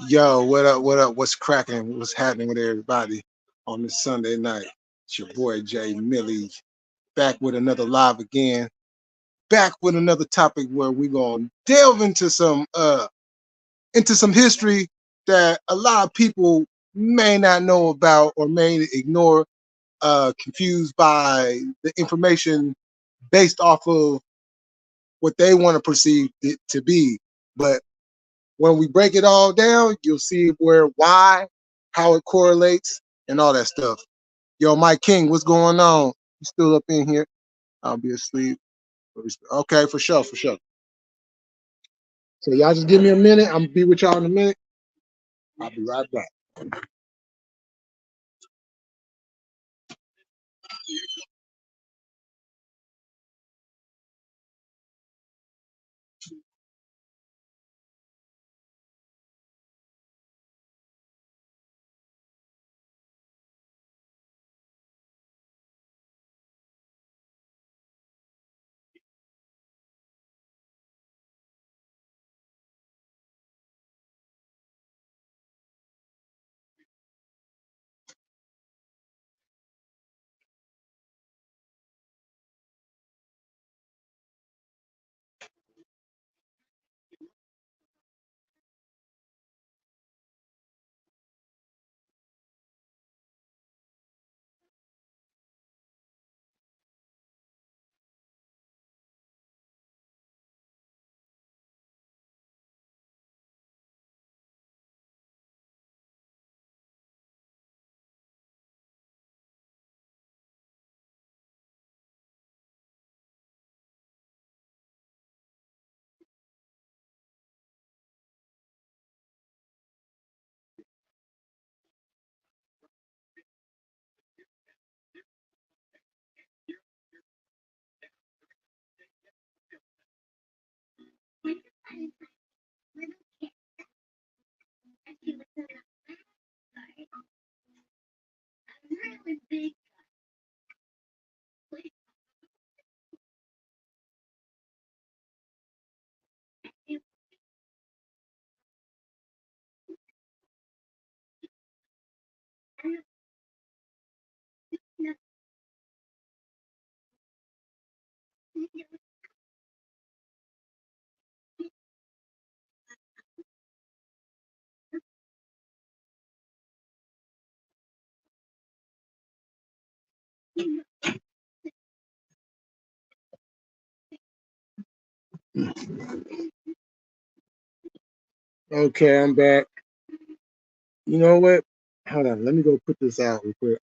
Yo, what up? What up? What's cracking? What's happening with everybody on this Sunday night? It's your boy Jay Millie back with another live again. Back with another topic where we're gonna delve into some history that a lot of people may not know about or may ignore, confused by the information based off of what they want to perceive it to be. But when we break it all down, you'll see why, how it correlates, and all that stuff. Yo, Mike King, what's going on? You still up in here? I'll be asleep. Okay, for sure, for sure. So y'all just give me a minute. I'm gonna be with y'all in a minute. I'll be right back. Okay, I'm back. You know what? Hold on. Let me go put this out real quick.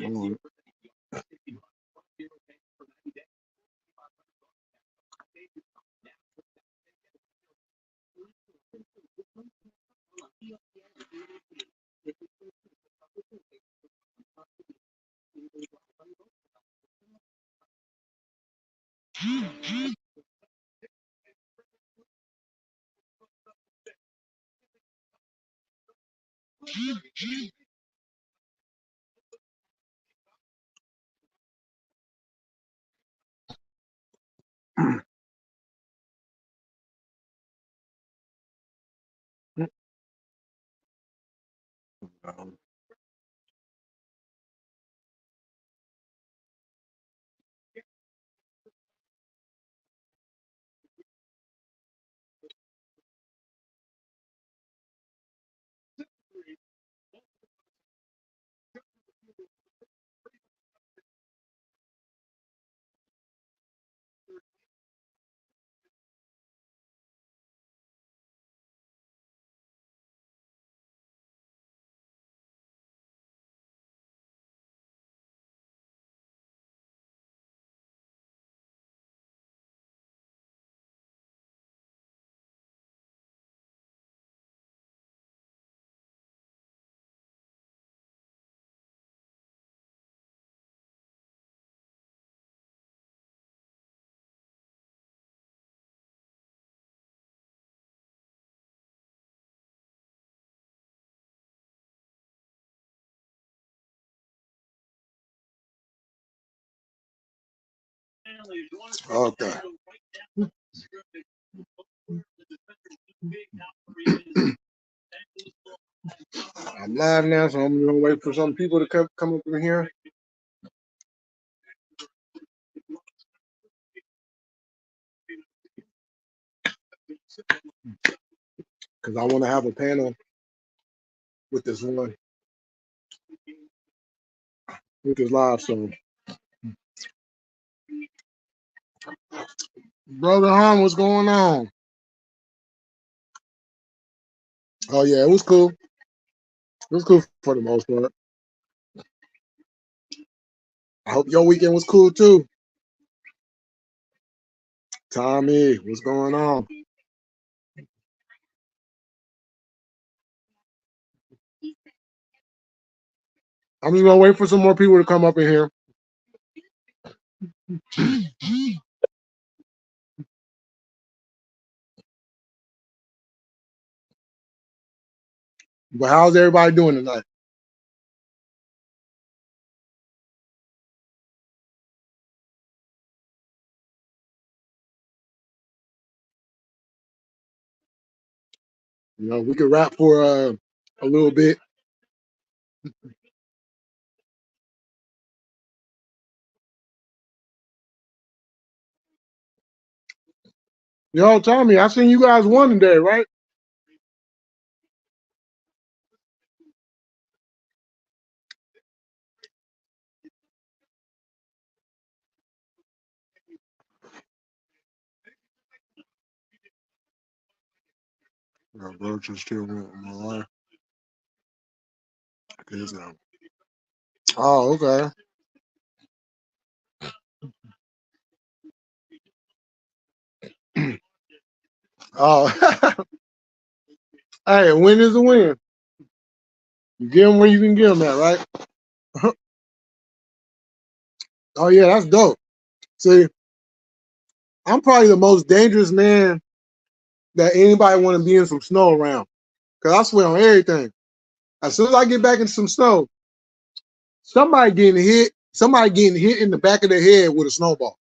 Hold on. Okay. I'm live now, so I'm gonna wait for some people to come up in here. Because I want to have a panel with this one, with this live. So, Brother Han, what's going on? Oh, yeah, it was cool. It was cool for the most part. I hope your weekend was cool too. Tommy, what's going on? I'm just gonna wait for some more people to come up in here. But how's everybody doing tonight? You know, we could rap for a little bit. Yo, Tommy, I seen you guys won today, right? Yeah, bro, just still want my life. Oh, okay. Oh, hey, a win is a win. You get them where you can get them at, right? Oh yeah, that's dope. See, I'm probably the most dangerous man that anybody want to be in some snow around. Cause I swear on everything. As soon as I get back in some snow, somebody getting hit in the back of the head with a snowball.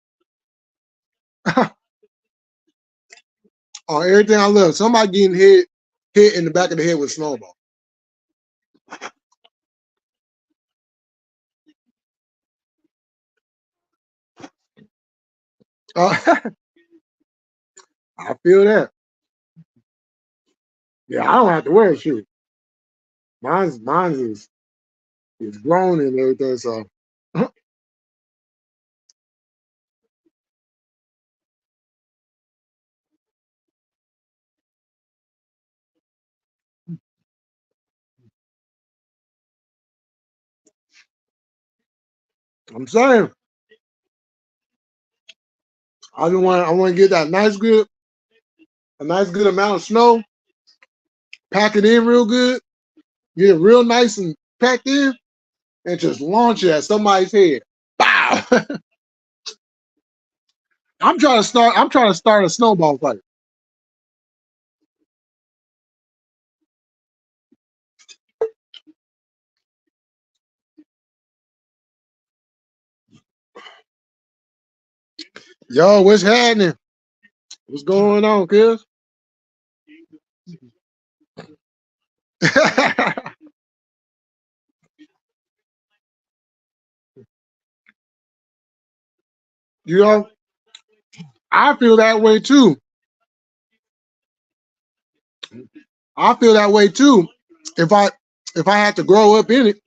On everything I love, somebody getting hit in the back of the head with a snowball. Uh, I feel that. Yeah, I don't have to wear a shoe. Mine is grown and everything. So I'm saying I want to get that a nice good amount of snow, pack it in real good, get it real nice and packed in, and just launch it at somebody's head. Bow. I'm trying to start a snowball fight. Yo, what's happening? What's going on, kids? You know, I feel that way too. I feel that way too. If I if I had to grow up in it,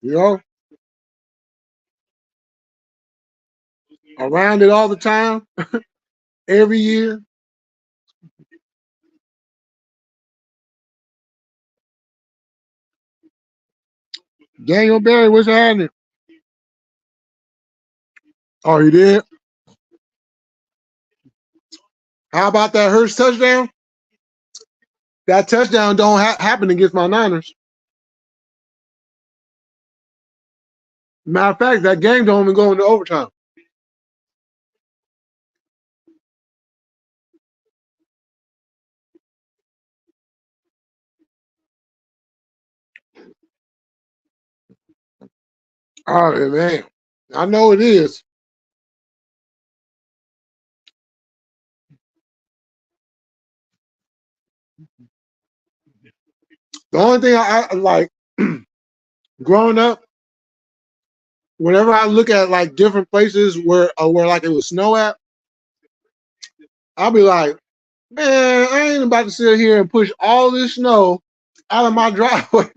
you know, around it all the time, every year. Daniel Barry, what's happening? Oh, you did? How about that Hurst touchdown? That touchdown don't happen against my Niners. Matter of fact, that game don't even go into overtime. Oh man, I know it is. The only thing I like growing up, whenever I look at like different places where like it was snow at, I'll be like, man, I ain't about to sit here and push all this snow out of my driveway.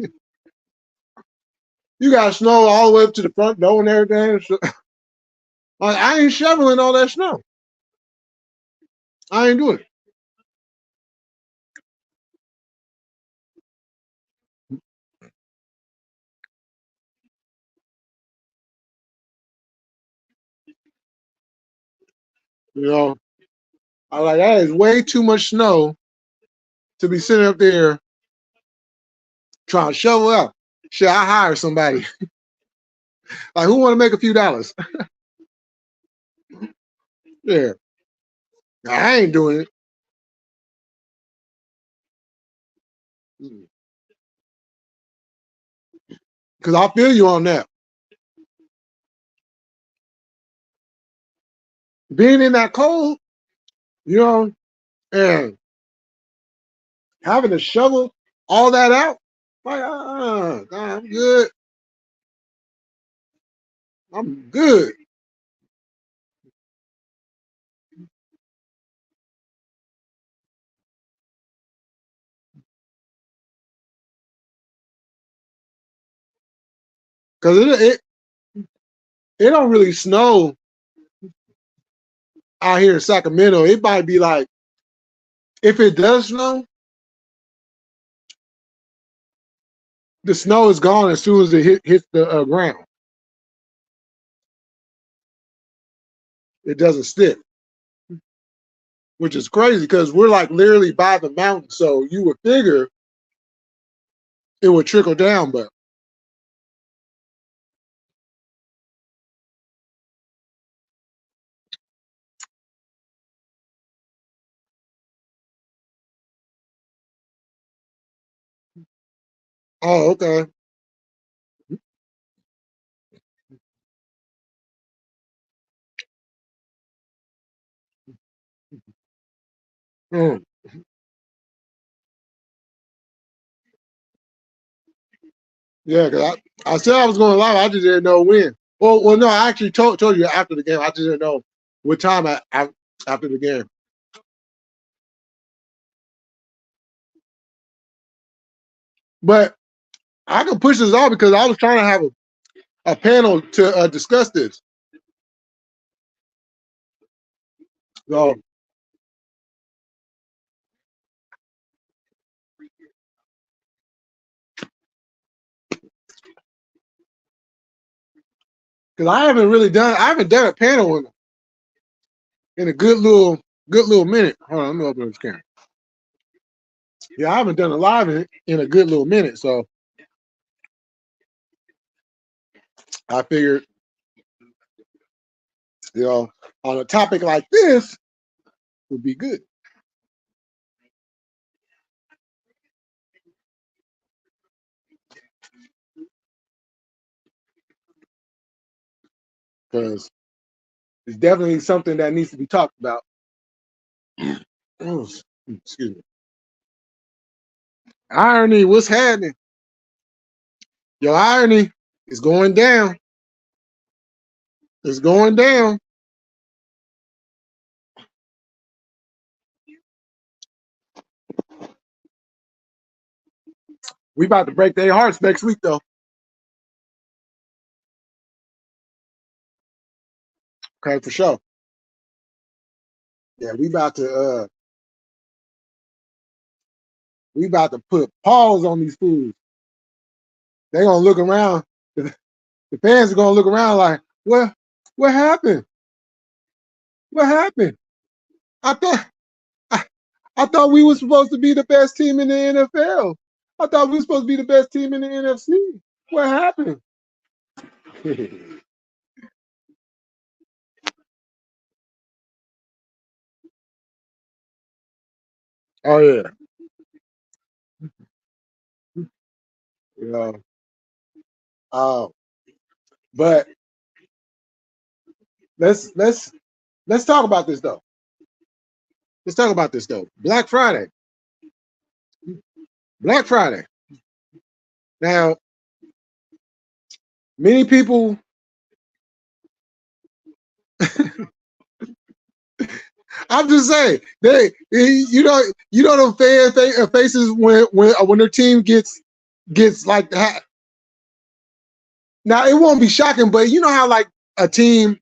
You got snow all the way up to the front door and everything. So, like, I ain't shoveling all that snow. I ain't doing it. You know, I like that is way too much snow to be sitting up there trying to shovel out. Shit, I hire somebody. Like, who want to make a few dollars? Yeah, I ain't doing it because I feel you on that. Being in that cold, you know, and having to shovel all that out, like, nah, I'm good. I'm good. Because it don't really snow out here in Sacramento. It might be like, if it does snow, the snow is gone as soon as it hits the ground. It doesn't stick, which is crazy because we're like literally by the mountain. So you would figure it would trickle down, but oh, okay. Mm. Yeah, because I said I was going live. I just didn't know when. Well, no, I actually told you after the game. I just didn't know what time after the game. But I could push this off because I was trying to have a panel to discuss this. So, because I haven't done a panel in a good little minute. Hold on, let me open this camera. Yeah, I haven't done a live in a good little minute, so I figured, on a topic like this would be good because it's definitely something that needs to be talked about. Oh, excuse me. Irony, what's happening? Your irony is going down. It's going down. We about to break their hearts next week, though. Okay, for sure. Yeah, we about to put pause on these fools. They gonna look around. The fans are gonna look around like, what happened? What happened? I thought I, I thought we were supposed to be the best team in the NFL. I thought we were supposed to be the best team in the NFC. What happened? Oh yeah, yeah. Uh, but let's let's let's talk about this though. Let's talk about this though. Black Friday. Black Friday. Now, many people. I'm just saying the fan faces when their team gets like that. Now it won't be shocking, but you know how like a team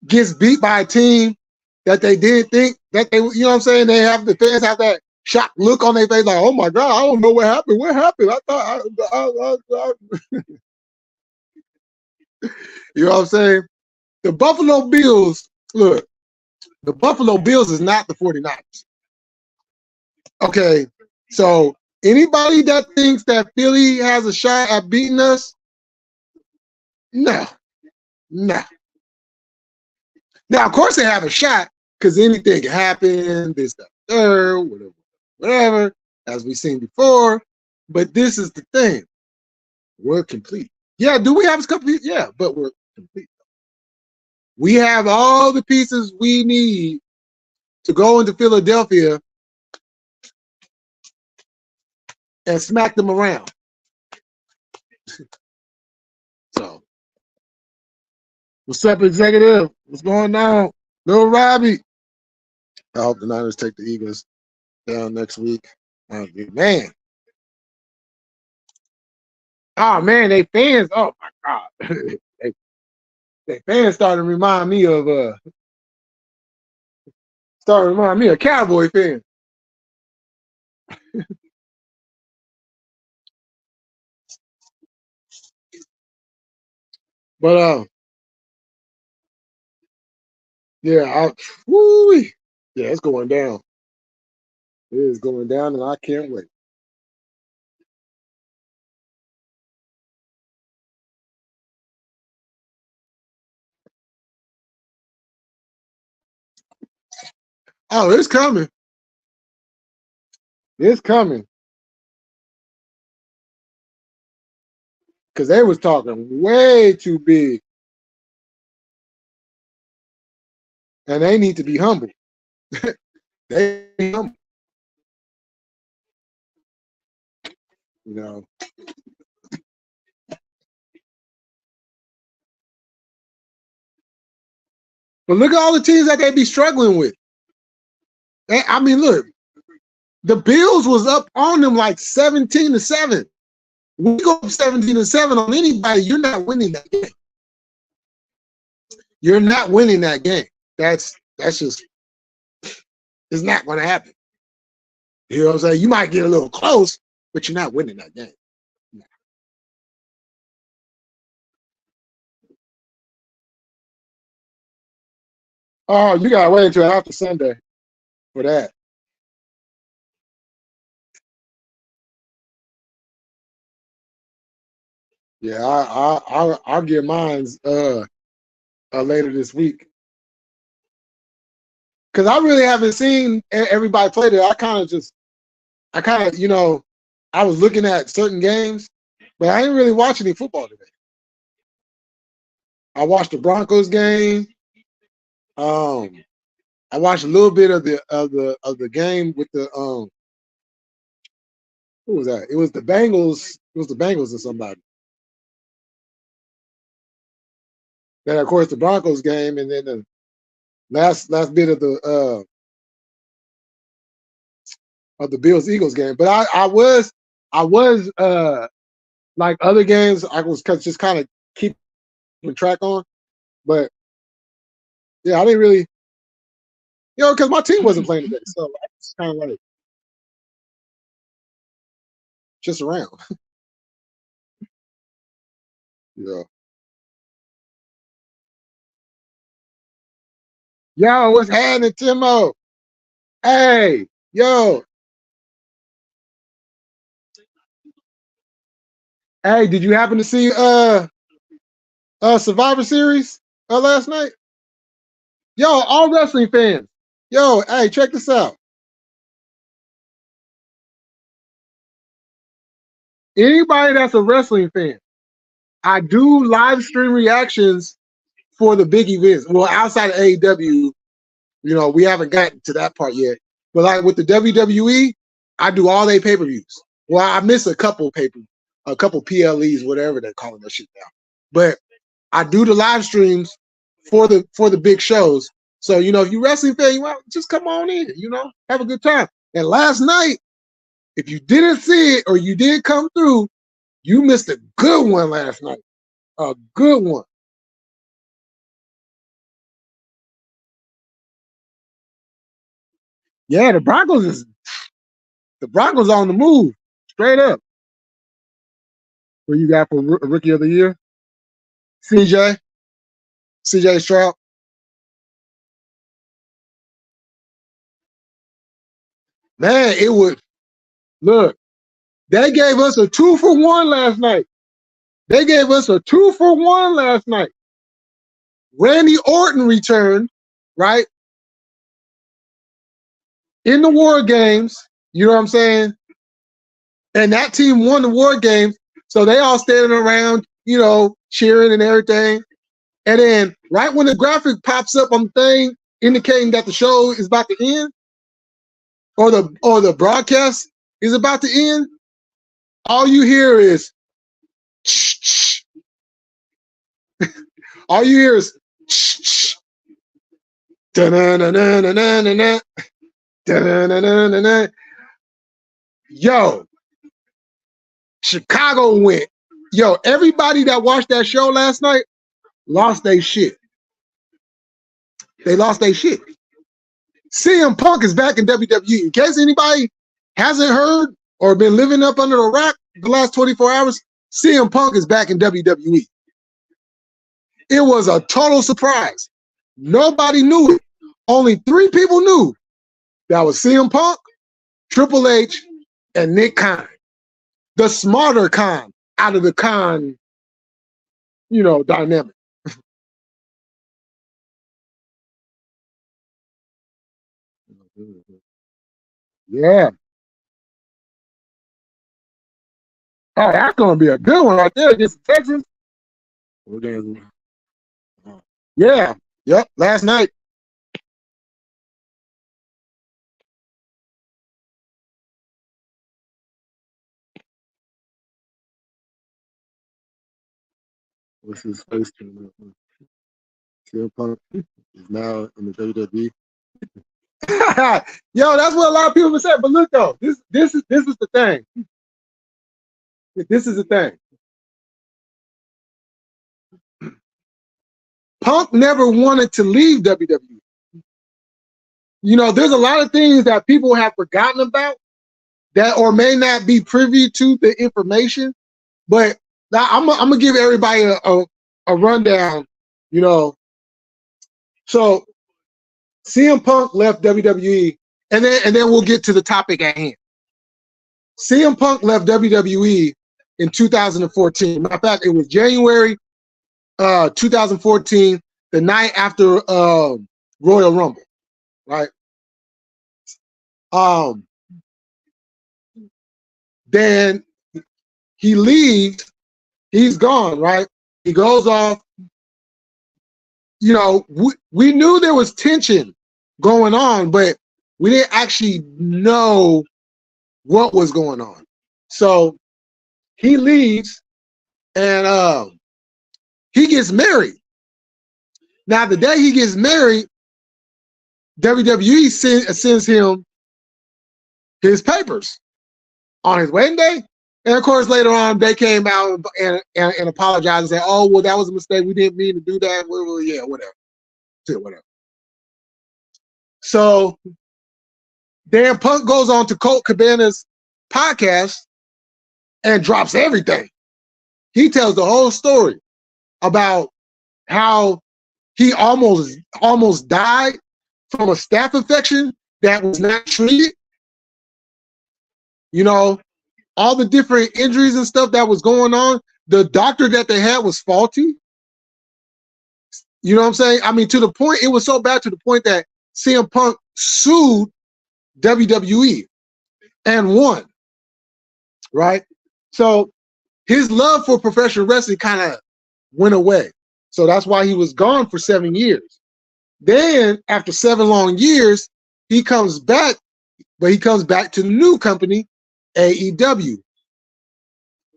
gets beat by a team that they didn't think that they, you know what I'm saying? They have the fans have that shocked look on their face, like, oh my God, I don't know what happened. What happened? I thought, you know what I'm saying? The Buffalo Bills, look, the Buffalo Bills is not the 49ers. Okay, so anybody that thinks that Philly has a shot at beating us, no, no. Now, of course, they have a shot because anything can happen, this, that, third, whatever, as we've seen before. But this is the thing. We're complete. Yeah, do we have a complete? Yeah, but we're complete. We have all the pieces we need to go into Philadelphia and smack them around. So, what's up, executive? What's going on? Little Robbie. I hope the Niners take the Eagles down next week. Man. Oh, man, they fans. Oh, my God. they fans starting to remind me of Cowboy fans. But yeah, yeah, it's going down. It is going down, and I can't wait. Oh, it's coming. It's coming. Because they was talking way too big. And they need to be humble. They be humble. You know. But look at all the teams that they be struggling with. I mean, look, the Bills was up on them like 17-7. We go up 17-7 on anybody, you're not winning that game. You're not winning that game. That's just, it's not going to happen. You know what I'm saying? You might get a little close, but you're not winning that game. No. Oh, you got to wait until after Sunday for that. Yeah, I'll get mine's later this week. Because I really haven't seen everybody play there. I kind of, I was looking at certain games, but I didn't really watch any football today. I watched the Broncos game. I watched a little bit of the game with the who was that? It was the Bengals. It was the Bengals or somebody. Then of course the Broncos game, and then the last bit of the Bills Eagles game. But I was like other games, I was just kind of keeping track on. But yeah, I didn't really, because my team wasn't playing today, so I was kind of like just around. Yeah. Yo, what's happening, Timo? Hey, yo. Hey, did you happen to see Survivor Series last night? Yo, all wrestling fans. Yo, hey, check this out. Anybody that's a wrestling fan, I do live stream reactions for the big events. Well, outside of AEW, we haven't gotten to that part yet. But like with the WWE, I do all their pay-per-views. Well, I miss a couple PLEs, whatever they're calling that shit now. But I do the live streams for the big shows. So, you know, if you wrestling fan, you want just come on in, you know, have a good time. And last night, if you didn't see it or you didn't come through, you missed a good one last night. A good one. Yeah, the Broncos on the move, straight up. What you got for rookie of the year? CJ Stroud. Man, it would look. They gave us a 2-for-1 last night. Randy Orton returned, right? In the War Games, you know what I'm saying? And that team won the War Games, so they all standing around, you know, cheering and everything. And then right when the graphic pops up on the thing indicating that the show is about to end, or the broadcast is about to end, all you hear is all you hear is yo, Chicago went. Yo, everybody that watched that show last night lost their shit. They lost their shit. CM Punk is back in WWE. In case anybody hasn't heard or been living up under a rock the last 24 hours, CM Punk is back in WWE. It was a total surprise. Nobody knew it. Only 3 people knew. That was CM Punk, Triple H, and Nick Khan. The smarter Khan out of the Khan, you know, dynamic. Yeah. Oh, that's gonna be a good one right there against the Texans. Yeah. Yep. Last night. What's his face? CM Punk is now in the WWE. Yo, that's what a lot of people have said. But look though, this is the thing. This is the thing. Punk never wanted to leave WWE. You know, there's a lot of things that people have forgotten about that or may not be privy to the information. But I'm gonna give everybody a rundown, you know. So CM Punk left WWE, and then we'll get to the topic at hand. CM Punk left WWE in 2014. Matter of fact, it was January 2014, the night after Royal Rumble, right? Then he leaves, he's gone, right? He goes off. You know, we knew there was tension going on, but we didn't actually know what was going on. So he leaves and he gets married. Now, the day he gets married, WWE sends him his papers on his wedding day. And of course, later on, they came out and apologized and said, "Oh, well, that was a mistake. We didn't mean to do that." Well, yeah, whatever. Whatever. So then Punk goes on to Colt Cabana's podcast and drops everything. He tells the whole story about how he almost died from a staph infection that was not treated. You know, all the different injuries and stuff that was going on. The doctor that they had was faulty. You know what I'm saying? I mean, to the point, it was so bad to the point that CM Punk sued WWE and won, right? So his love for professional wrestling kind of went away. So that's why he was gone for 7 years. Then after 7 long years, he comes back, but he comes back to the new company, AEW.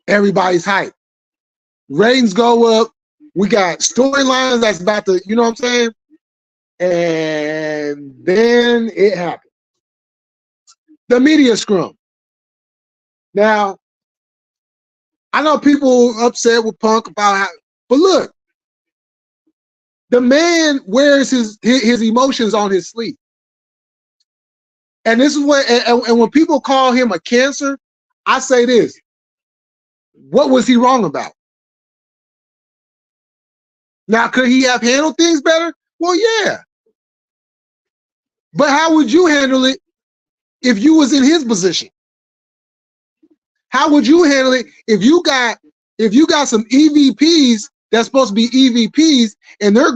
Everybody's hyped. Ratings go up. We got storylines that's about to, you know what I'm saying? And then it happened. The media scrum. Now, I know people upset with Punk about how, but look, the man wears his emotions on his sleeve. And this is what, and when people call him a cancer, I say this. What was he wrong about? Now, could he have handled things better? Well, yeah. But how would you handle it if you was in his position? How would you handle it if you got some EVPs that's supposed to be EVPs and they're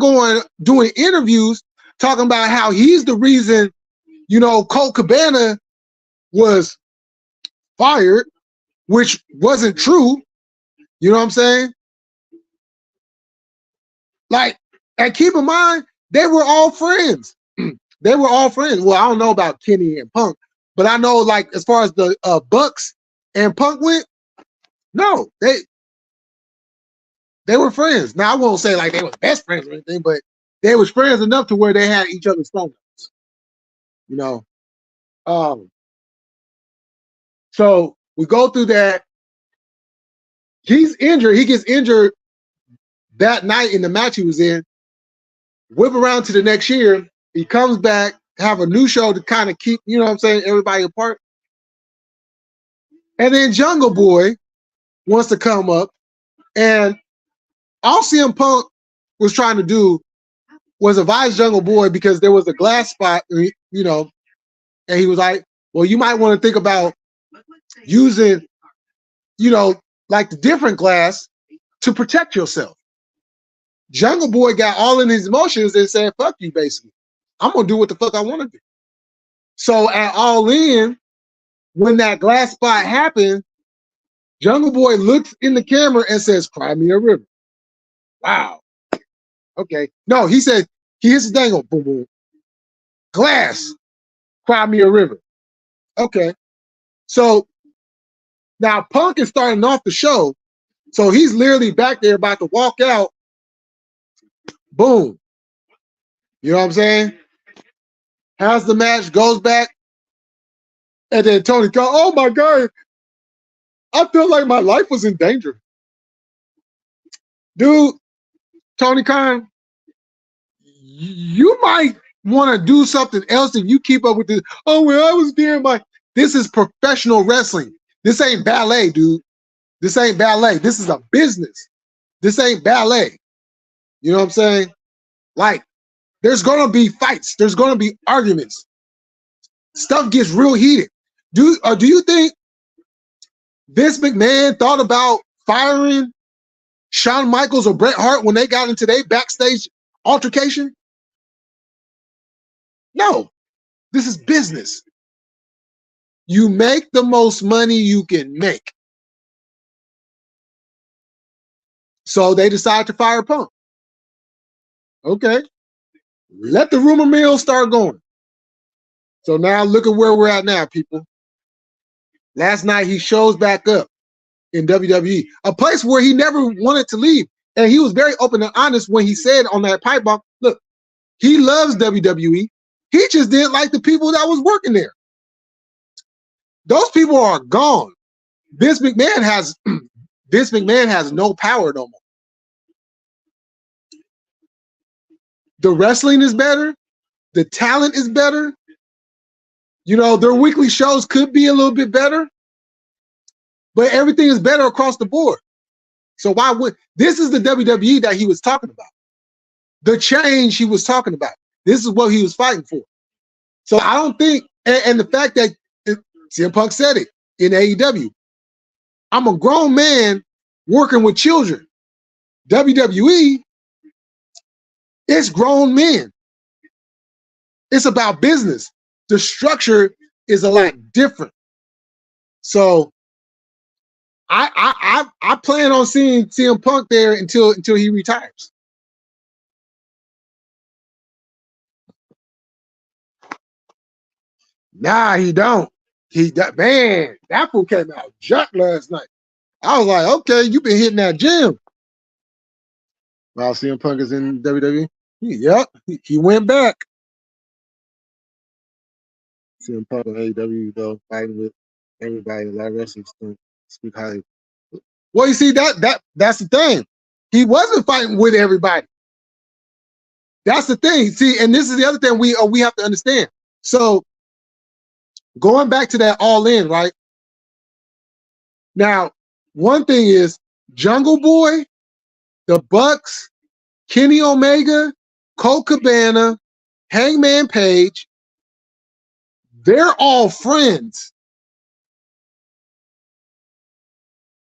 doing interviews talking about how he's the reason, you know, Colt Cabana was fired, which wasn't true. You know what I'm saying? Like, and keep in mind, they were all friends. They were all friends. Well, I don't know about Kenny and Punk, but I know, like, as far as the Bucks and Punk went, no, they were friends. Now, I won't say like they were best friends or anything, but they was friends enough to where they had each other's phone numbers. You know, so we go through that. He's injured. He gets injured that night in the match he was in. Whip around to the next year. He comes back, have a new show to kind of keep, you know what I'm saying, everybody apart. And then Jungle Boy wants to come up, and all CM Punk was trying to do was advise Jungle Boy because there was a glass spot, you know, and he was like, well, you might want to think about using, you know, like the different glass to protect yourself. Jungle Boy got all in his emotions and said, fuck you, basically. I'm going to do what the fuck I want to do. So at All In, when that glass spot happened, Jungle Boy looks in the camera and says, cry me a river. Wow. Okay. No, he said, he hits the dangle, boom, boom. Glass, cry me a river. Okay. So now Punk is starting off the show. So he's literally back there about to walk out. Boom. You know what I'm saying? Has the match, goes back. And then Tony Khan, oh my God, I feel like my life was in danger. Dude, Tony Khan, you might want to do something else if you keep up with this. Oh, well, I was there. This is professional wrestling. This ain't ballet, dude. This ain't ballet. This is a business. This ain't ballet. You know what I'm saying? Like, there's going to be fights. There's going to be arguments. Stuff gets real heated. Do you think Vince McMahon thought about firing Shawn Michaels or Bret Hart when they got into their backstage altercation? No. This is business. You make the most money you can make. So they decide to fire Punk. Okay. Let the rumor mill start going. So now look at where we're at now, people. Last night he shows back up in WWE, a place where he never wanted to leave. And he was very open and honest when he said on that pipe bomb, look, he loves WWE. He just didn't like the people that was working there. Those people are gone. Vince McMahon has no power no more. The wrestling is better. The talent is better. You know, their weekly shows could be a little bit better, but everything is better across the board. So why would this is the WWE that he was talking about? The change he was talking about. This is what he was fighting for. So I don't think, and the fact that CM Punk said it in AEW, I'm a grown man working with children. WWE, it's grown men. It's about business. The structure is a lot different. So I plan on seeing CM Punk there until he retires. Nah, he don't. that fool came out jacked last night. I was like, okay, you been hitting that gym. While CM Punk is in WWE. Yep, he went back. CM Punk in AEW though, fighting with everybody. A lot of wrestlers don't speak highly. Well, you see that's the thing. He wasn't fighting with everybody. That's the thing. See, and this is the other thing we have to understand. So going back to that All In, right? Now, one thing is Jungle Boy, the Bucks, Kenny Omega, Colt Cabana, Hangman Page, they're all friends.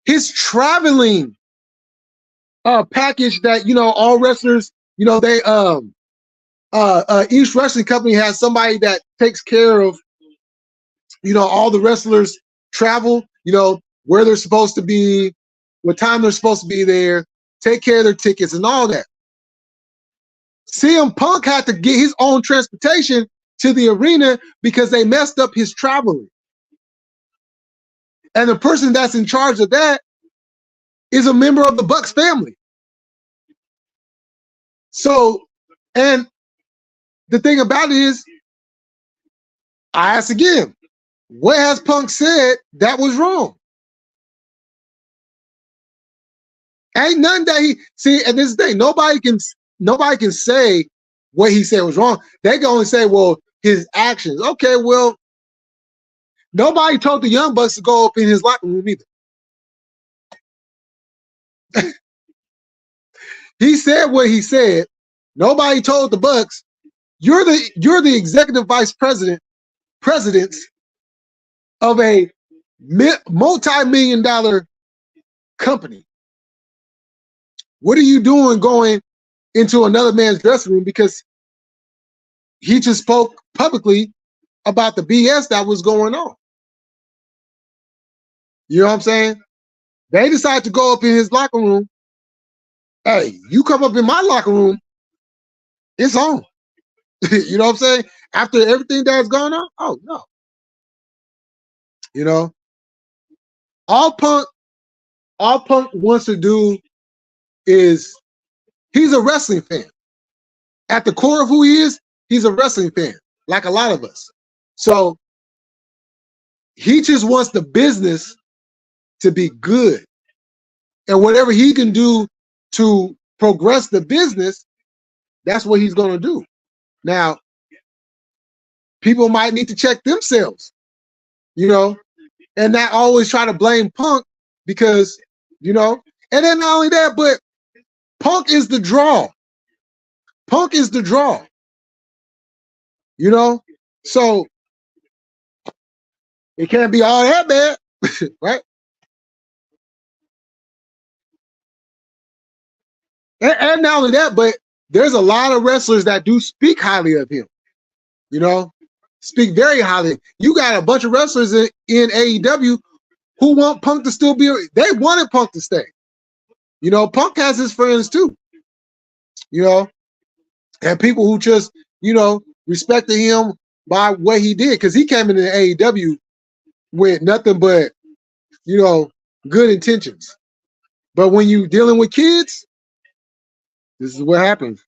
His traveling package that, all wrestlers, they each wrestling company has somebody that takes care of, all the wrestlers travel, where they're supposed to be, what time they're supposed to be there, take care of their tickets and all that. CM Punk had to get his own transportation to the arena because they messed up his traveling. And the person that's in charge of that is a member of the Bucks family. So, and the thing about it is, I ask again, what has Punk said that was wrong? Ain't nothing that he see. And this is the thing, nobody can say what he said was wrong. They can only say, well, his actions. Okay, well, nobody told the Young Bucks to go up in his locker room either. He said what he said. Nobody told the Bucks, you're the executive vice presidents of a multi-million-dollar company. What are you doing going into another man's dressing room? Because he just spoke publicly about the BS that was going on. You know what I'm saying? They decided to go up in his locker room. Hey, you come up in my locker room, it's on. You know what I'm saying? After everything that's gone on, oh no. All Punk wants to do is he's a wrestling fan. At the core of who he is, he's a wrestling fan, like a lot of us. So he just wants the business to be good. And whatever he can do to progress the business, that's what he's going to do. Now, people might need to check themselves, and not always try to blame Punk because, and then not only that, but Punk is the draw. Punk is the draw. So it can't be all that bad, right? And not only that, but there's a lot of wrestlers that do speak highly of him. Speak very highly. You got a bunch of wrestlers in AEW who want Punk to still be. They wanted Punk to stay. Punk has his friends too. And people who just, respected him by what he did, because he came into AEW with nothing but, good intentions. But when you dealing with kids, this is what happens.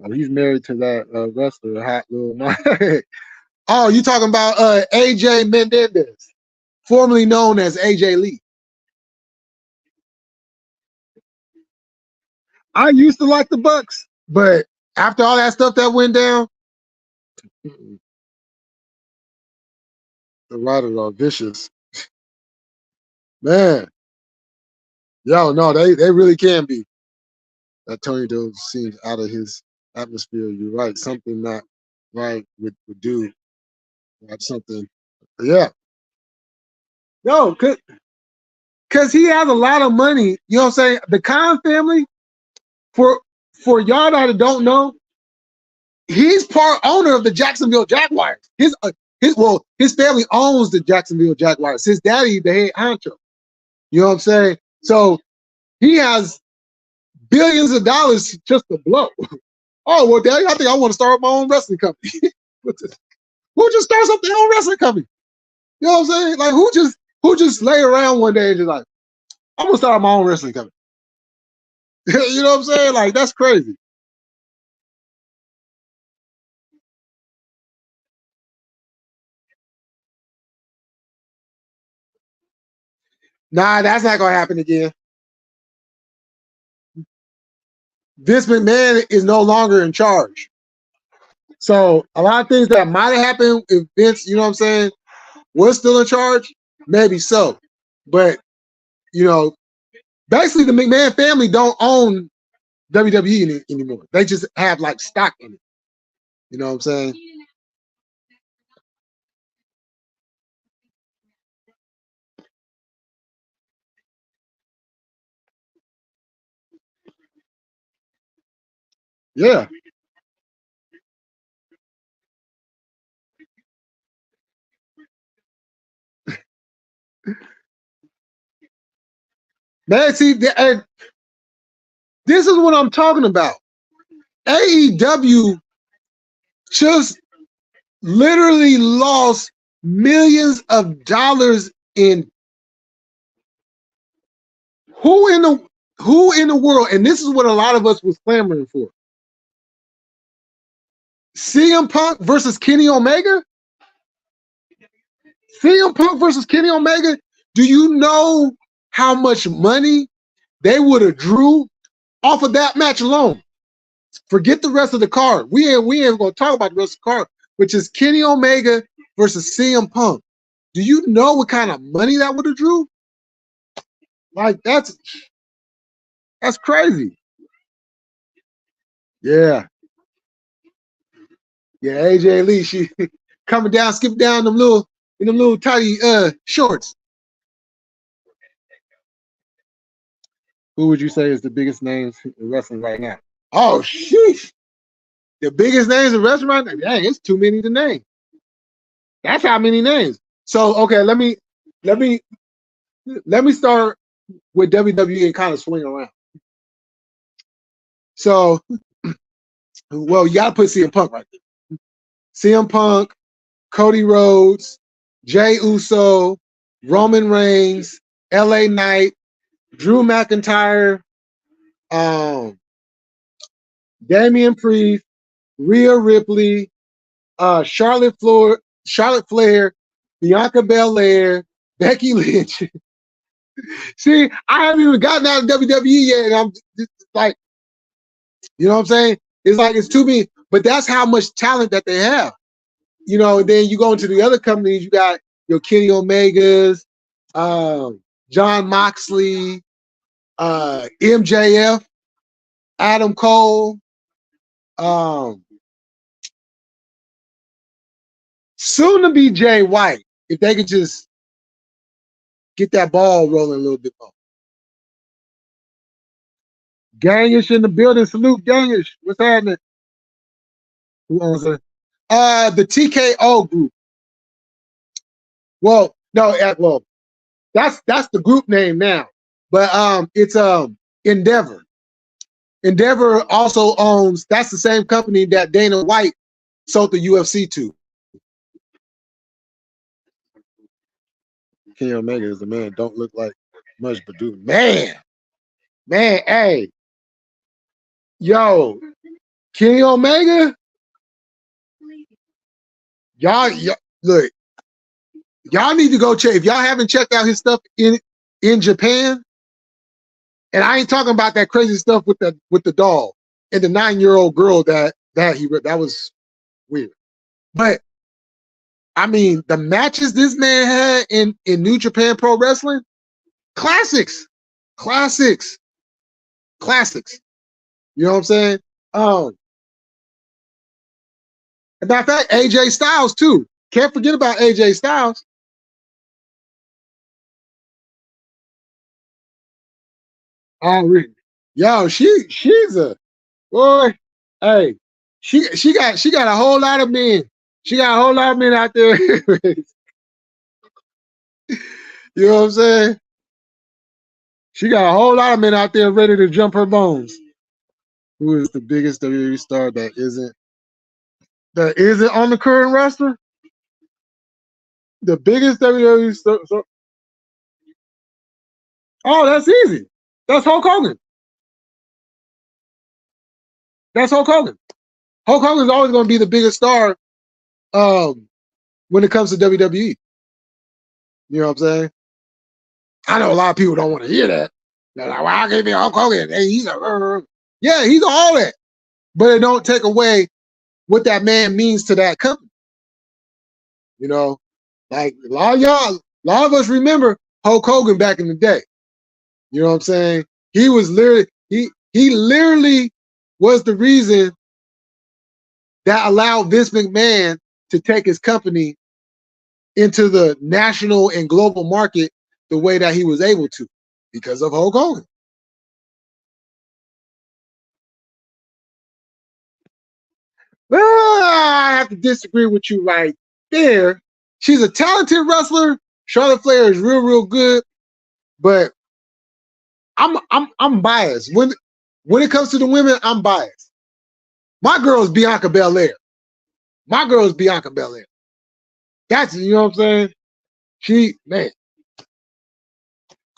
Oh, he's married to that wrestler, hot little man. Oh, you talking about AJ Mendez, formerly known as AJ Lee. I used to like the Bucks, but after all that stuff that went down, the Riders are vicious. Man. Yo, no, they really can be. That Tony Doe seems out of his atmosphere. You're right. Something not right with dude. That's something. Yeah. No, because he has a lot of money. You know what I'm saying? The Khan family, for y'all that don't know, he's part owner of the Jacksonville Jaguars. His family owns the Jacksonville Jaguars. His daddy, the head honcho. You know what I'm saying? So he has billions of dollars just to blow. Oh, well, Daddy, I think I want to start my own wrestling company. We'll just start something, own wrestling company. You know what I'm saying? Like who just lay around one day and just like, I'm gonna start my own wrestling company. You know what I'm saying? Like that's crazy. Nah, that's not gonna happen again. Vince McMahon is no longer in charge. So a lot of things that might have happened if Vince, you know what I'm saying, was still in charge, maybe so. But you know, basically the McMahon family don't own WWE anymore. They just have like stock in it. You know what I'm saying? Yeah. Man, see, this is what I'm talking about. AEW just literally lost millions of dollars in who in the world, and this is what a lot of us was clamoring for. CM Punk versus Kenny Omega? CM Punk versus Kenny Omega? Do you know how much money they would have drew off of that match alone? Forget the rest of the card. We ain't gonna talk about the rest of the card, which is Kenny Omega versus CM Punk. Do you know what kind of money that would have drew? Like that's crazy. Yeah. Yeah, AJ Lee, she coming down, skipping down them little tiny shorts. Who would you say is the biggest names in wrestling right now? Oh sheesh. The biggest names in wrestling right now? Dang, it's too many to name. That's how many names. So okay, let me start with WWE and kind of swing around. So, well, you gotta put CM Punk right there. CM Punk, Cody Rhodes, Jey Uso, Roman Reigns, LA Knight, Drew McIntyre, um, Damian Priest, Rhea Ripley, Charlotte Flair, Bianca Belair, Becky Lynch. See, I haven't even gotten out of WWE yet, and I'm just like, you know what I'm saying? It's like it's too many, but that's how much talent that they have. You know, and then you go into the other companies, you got your Kenny Omegas, John Moxley, MJF, Adam Cole, um, soon to be Jay White, if they could just get that ball rolling a little bit more. Gangish in the building. Salute Gangish. What's happening? Who owns it? The TKO group. Well, no, well, that's the group name now. But it's Endeavor. Endeavor also owns, that's the same company that Dana White sold the UFC to. Kenny Omega is the man, don't look like much, but do man, hey, yo, Kenny Omega, y'all look, y'all need to go check. If y'all haven't checked out his stuff in Japan, and I ain't talking about that crazy stuff with the doll and the 9-year-old girl that was weird. But I mean, the matches this man had in New Japan Pro Wrestling, classics, classics, classics. You know what I'm saying? As a matter of fact, AJ Styles too. Can't forget about AJ Styles. Oh, really? Yo, she's a boy. Hey, she got a whole lot of men. She got a whole lot of men out there. You know what I'm saying? She got a whole lot of men out there ready to jump her bones. Who is the biggest WWE star that isn't on the current roster? The biggest WWE. Oh, that's easy. That's Hulk Hogan. That's Hulk Hogan. Hulk Hogan's always going to be the biggest star when it comes to WWE. You know what I'm saying? I know a lot of people don't want to hear that. They're like, well, I gave me Hulk Hogan. Hey, he's yeah, he's all that. But it don't take away what that man means to that company. You know, like a lot of us remember Hulk Hogan back in the day. You know what I'm saying? He was literally he literally was the reason that allowed Vince McMahon to take his company into the national and global market the way that he was able to because of Hulk Hogan. Well, I have to disagree with you right there. She's a talented wrestler. Charlotte Flair is real good, but I'm biased. When it comes to the women, I'm biased. My girl is Bianca Belair. My girl is Bianca Belair. That's, you know what I'm saying? She, man,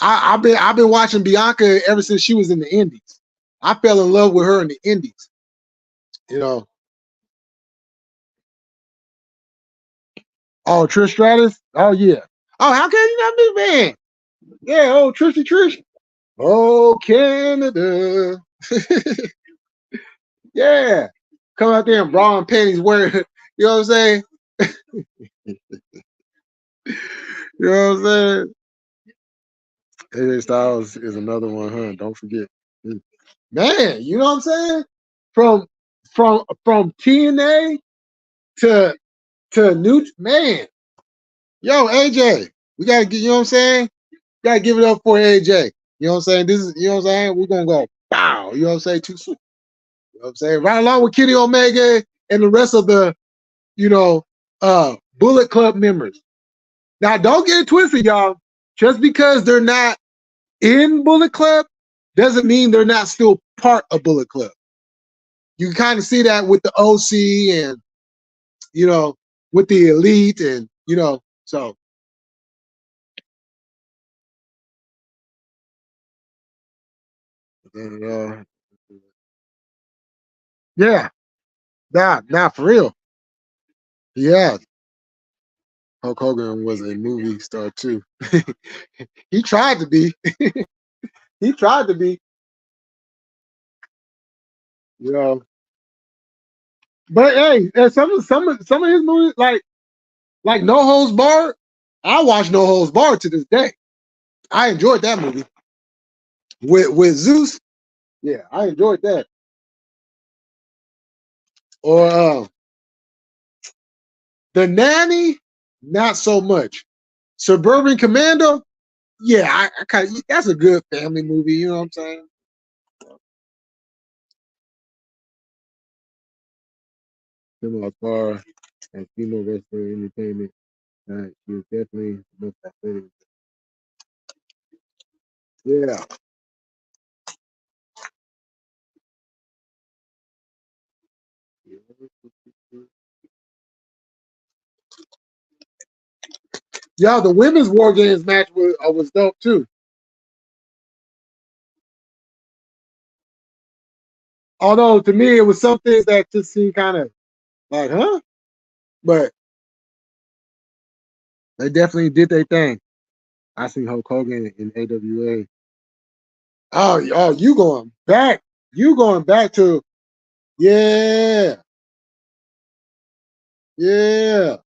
I've been watching Bianca ever since she was in the Indies. I fell in love with her in the Indies. You know. Oh, Trish Stratus? Oh yeah. Oh, how can you not be man? Yeah, oh Trish. Oh, Canada. Yeah. Come out there in bra and panties wearing, you know what I'm saying? You know what I'm saying? AJ Styles is another one, huh? Don't forget. Man, you know what I'm saying? From TNA to New man. Yo, AJ, we gotta get, you know what I'm saying? Gotta give it up for AJ. You know what I'm saying? This is, you know what I'm saying? We're gonna go bow, you know what I'm saying? Too soon. You know what I'm saying? Right along with Kenny Omega and the rest of the, you know, Bullet Club members. Now, don't get it twisted, y'all. Just because they're not in Bullet Club doesn't mean they're not still part of Bullet Club. You can kind of see that with the OC and, you know, with the Elite and, you know, so. Yeah, nah, for real. Yeah, Hulk Hogan was a movie star too. He tried to be. He tried to be. You know. But hey, some of his movies, like No Holds Barred, I watch No Holds Barred to this day. I enjoyed that movie with Zeus. Yeah, I enjoyed that. Or The Nanny, not so much. Suburban Commando, yeah, I kind of, that's a good family movie. You know what I'm saying? Similar far as female wrestling entertainment, she was definitely the most athletic. Yeah. Yeah, the women's War Games match was dope too. Although to me, it was some things that just seemed kind of like, huh? But they definitely did their thing. I see Hulk Hogan in AWA. Oh, you going back? You going back to yeah, yeah.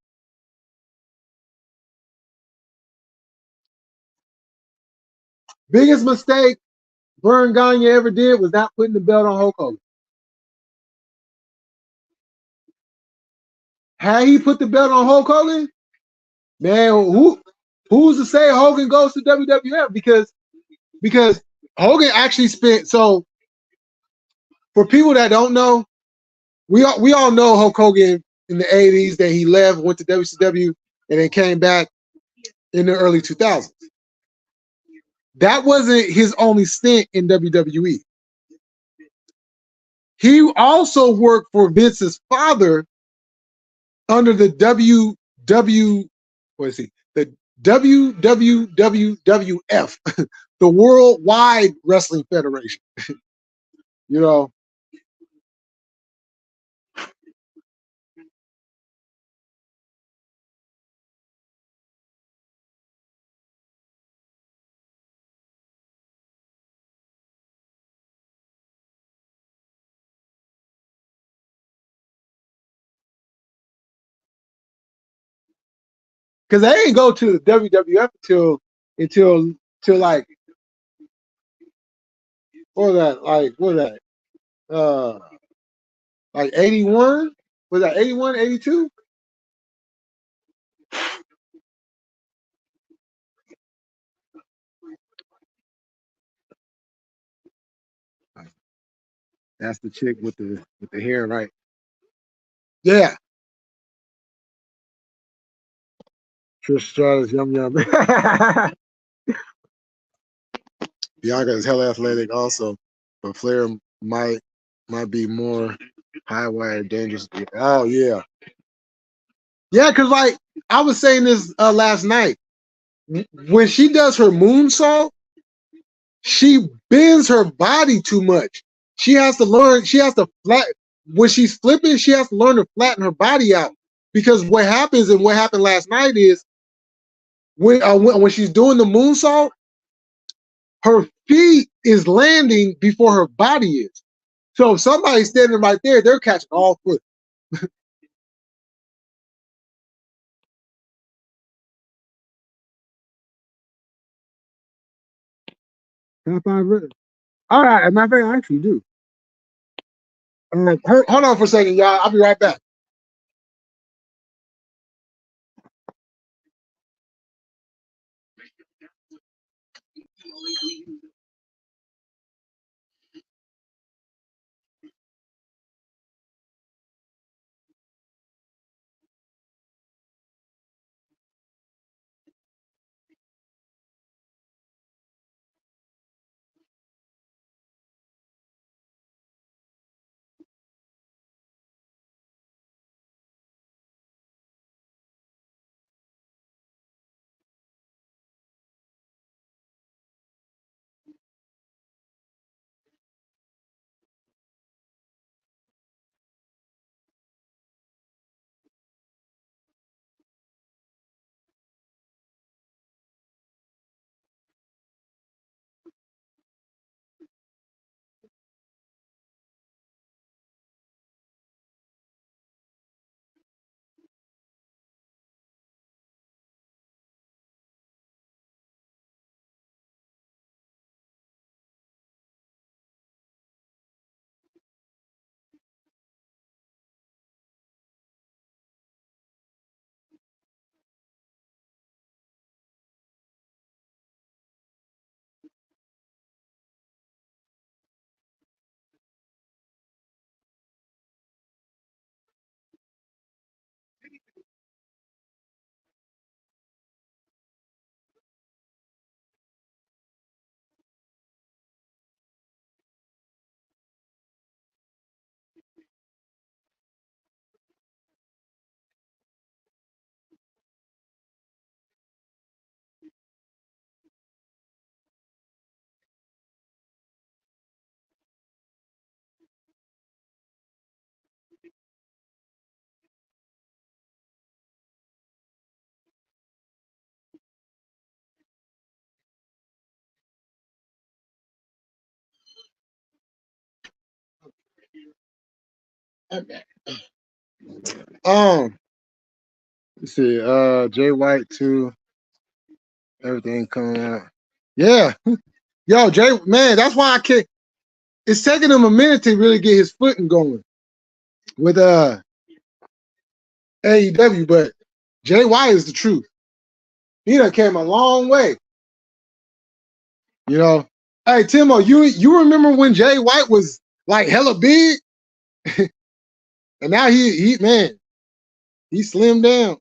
Biggest mistake Vern Gagne ever did was not putting the belt on Hulk Hogan. Had he put the belt on Hulk Hogan, man, who's to say Hogan goes to WWF? Because Hogan actually spent, so for people that don't know, we all know Hulk Hogan in the 80s that he left, went to WCW, and then came back in the early 2000s. That wasn't his only stint in WWE. He also worked for Vince's father under the WWF what is he? The WWWF, the Worldwide Wrestling Federation. You know, because they ain't go to the WWF until what was that? Like 81? Was that 81, 82? That's the chick with the hair, right? Yeah. Trish Stratus, yum yum. Bianca is hella athletic also, but Flair might be more high wire dangerous. Oh yeah. Yeah, because like I was saying this last night. When she does her moonsault, she bends her body too much. She has to learn, she has to flat when she's flipping, she has to learn to flatten her body out. Because what happens and what happened last night is when she's doing the moonsault, her feet is landing before her body is. So if somebody's standing right there, they're catching all foot. Can I find it? All right, as a matter of fact, I actually do. Hold on for a second, y'all. I'll be right back. Um, let's see, Jay White too. Everything coming out. Yeah. Yo, Jay, man, that's why I can't. It's taking him a minute to really get his footing going with AEW, but Jay White is the truth. He done came a long way. You know. Hey Timo, you remember when Jay White was like hella big? And now he man, he slimmed down.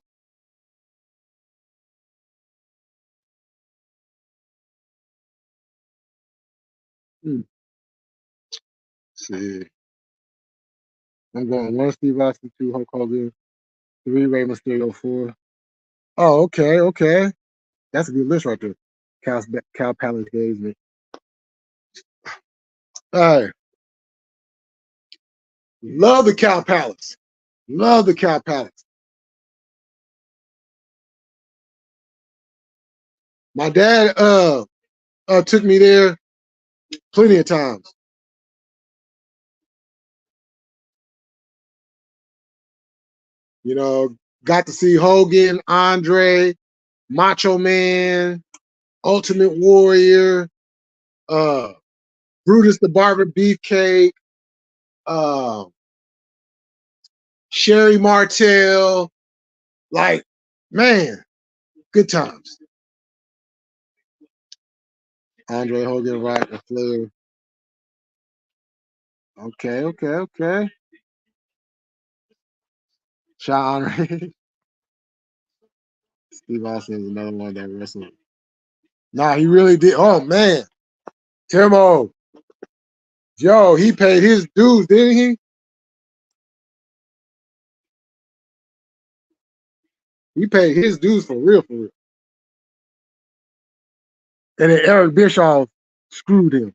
Hmm. See. I'm going one Steve Austin, two Hulk Hogan, three Rey Mysterio, four. Oh, okay, okay. That's a good list right there. Cal Palace days, man. All right. Love the Cal Palace. Love the Cal Palace. My dad took me there plenty of times. You know, got to see Hogan, Andre, Macho Man, Ultimate Warrior, uh, Brutus the Barber Beefcake, uh, Sherry Martel. Like, man, good times. Andre Hogan, right, and Flair. Okay, okay, okay. Sean Andre. Steve Austin is another one that wrestled. Nah, he really did. Oh man, Timo, Joe, he paid his dues, didn't he? He paid his dues for real, for real. And then Eric Bischoff screwed him.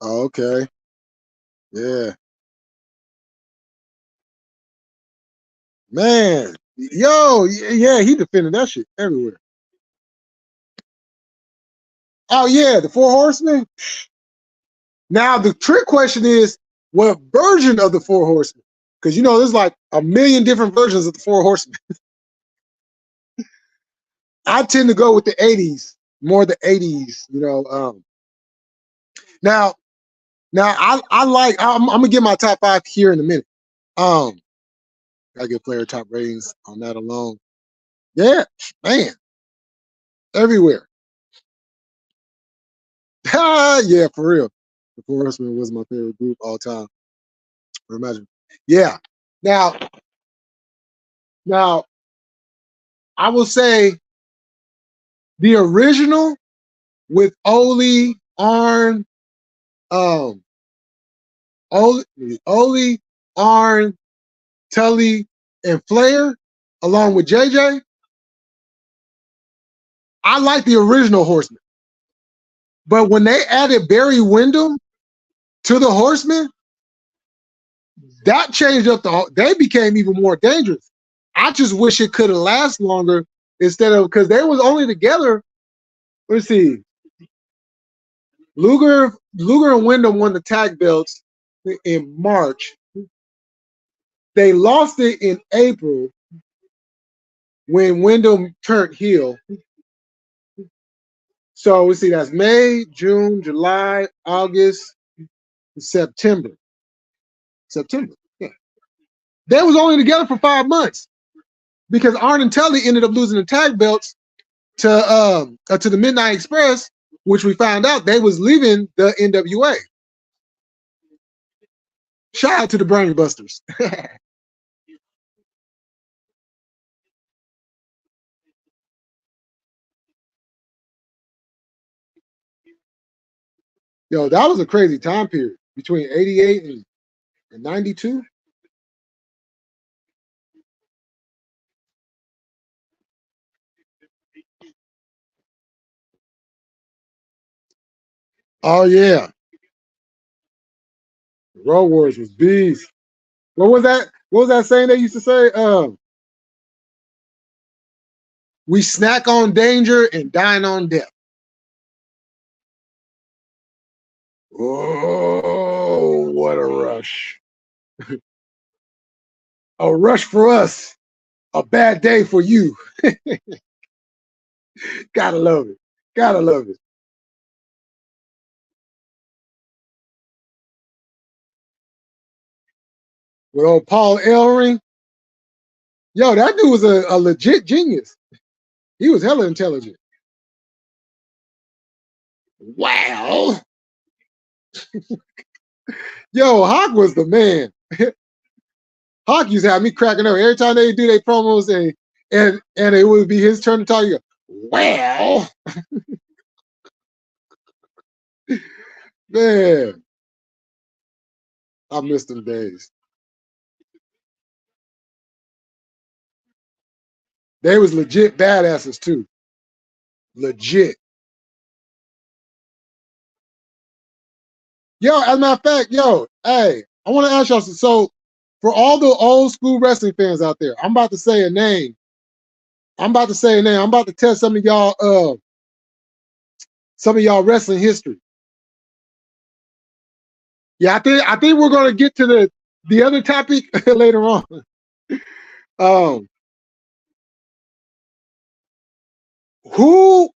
Oh, okay, yeah, man, yo, yeah, he defended that shit everywhere. Oh yeah, the Four Horsemen. Now the trick question is, what version of the Four Horsemen? Because you know there's like a million different versions of the Four Horsemen. I tend to go with the '80s, more the '80s. You know, now I like. I'm gonna get my top five here in a minute. I get player top ratings on that alone. Yeah, man, everywhere. Yeah, for real. The Four Horsemen was my favorite group all time. Imagine. Yeah. Now, now I will say the original with Ole, Arn, um, Ole, Arn, Tully, and Flair, along with JJ. I like the original Horseman, but when they added Barry Windham to the Horsemen, that changed up the. They became even more dangerous. I just wish it could have lasted longer instead of because they was only together. Let's see, Luger and Windham won the tag belts in March. They lost it in April when Windham turned heel. So we see that's May, June, July, August, September. September. Yeah. They was only together for 5 months because Arn and Tully ended up losing the tag belts to the Midnight Express, which we found out they was leaving the NWA. Shout out to the Brain Busters. Yo, that was a crazy time period between 88 and 92. Oh yeah. Road Wars was beast. What was that? What was that saying they used to say? We snack on danger and dine on death. Oh, what a rush. A rush for us. A bad day for you. Gotta love it. Gotta love it. With old Paul Ellering. Yo, that dude was a legit genius. He was hella intelligent. Wow. Yo, Hawk was the man. Hawk used to have me cracking up every time they do their promos and it would be his turn to talk. You go, well, man. I missed them days. They was legit badasses too. Legit. Yo, as a matter of fact, yo, hey, I want to ask y'all. So, for all the old school wrestling fans out there, I'm about to say a name. I'm about to say a name. I'm about to tell some of y'all wrestling history. Yeah, I think we're gonna get to the other topic later on. Um, who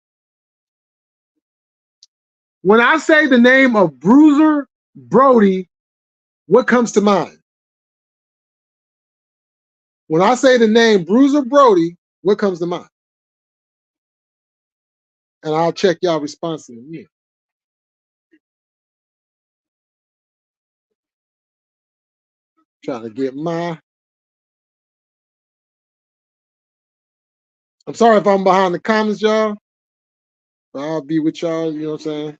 when I say the name of Bruiser Brody, what comes to mind? When I say the name Bruiser Brody, what comes to mind? And I'll check y'all response in a minute. Trying to get my. I'm sorry if I'm behind the comments, y'all. But I'll be with y'all. You know what I'm saying?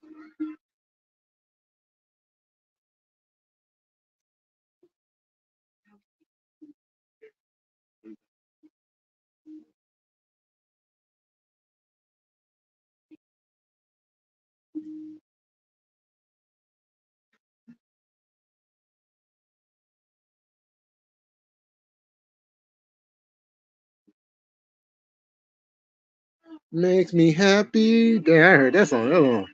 Makes me happy. Damn, I heard that song. Hold on.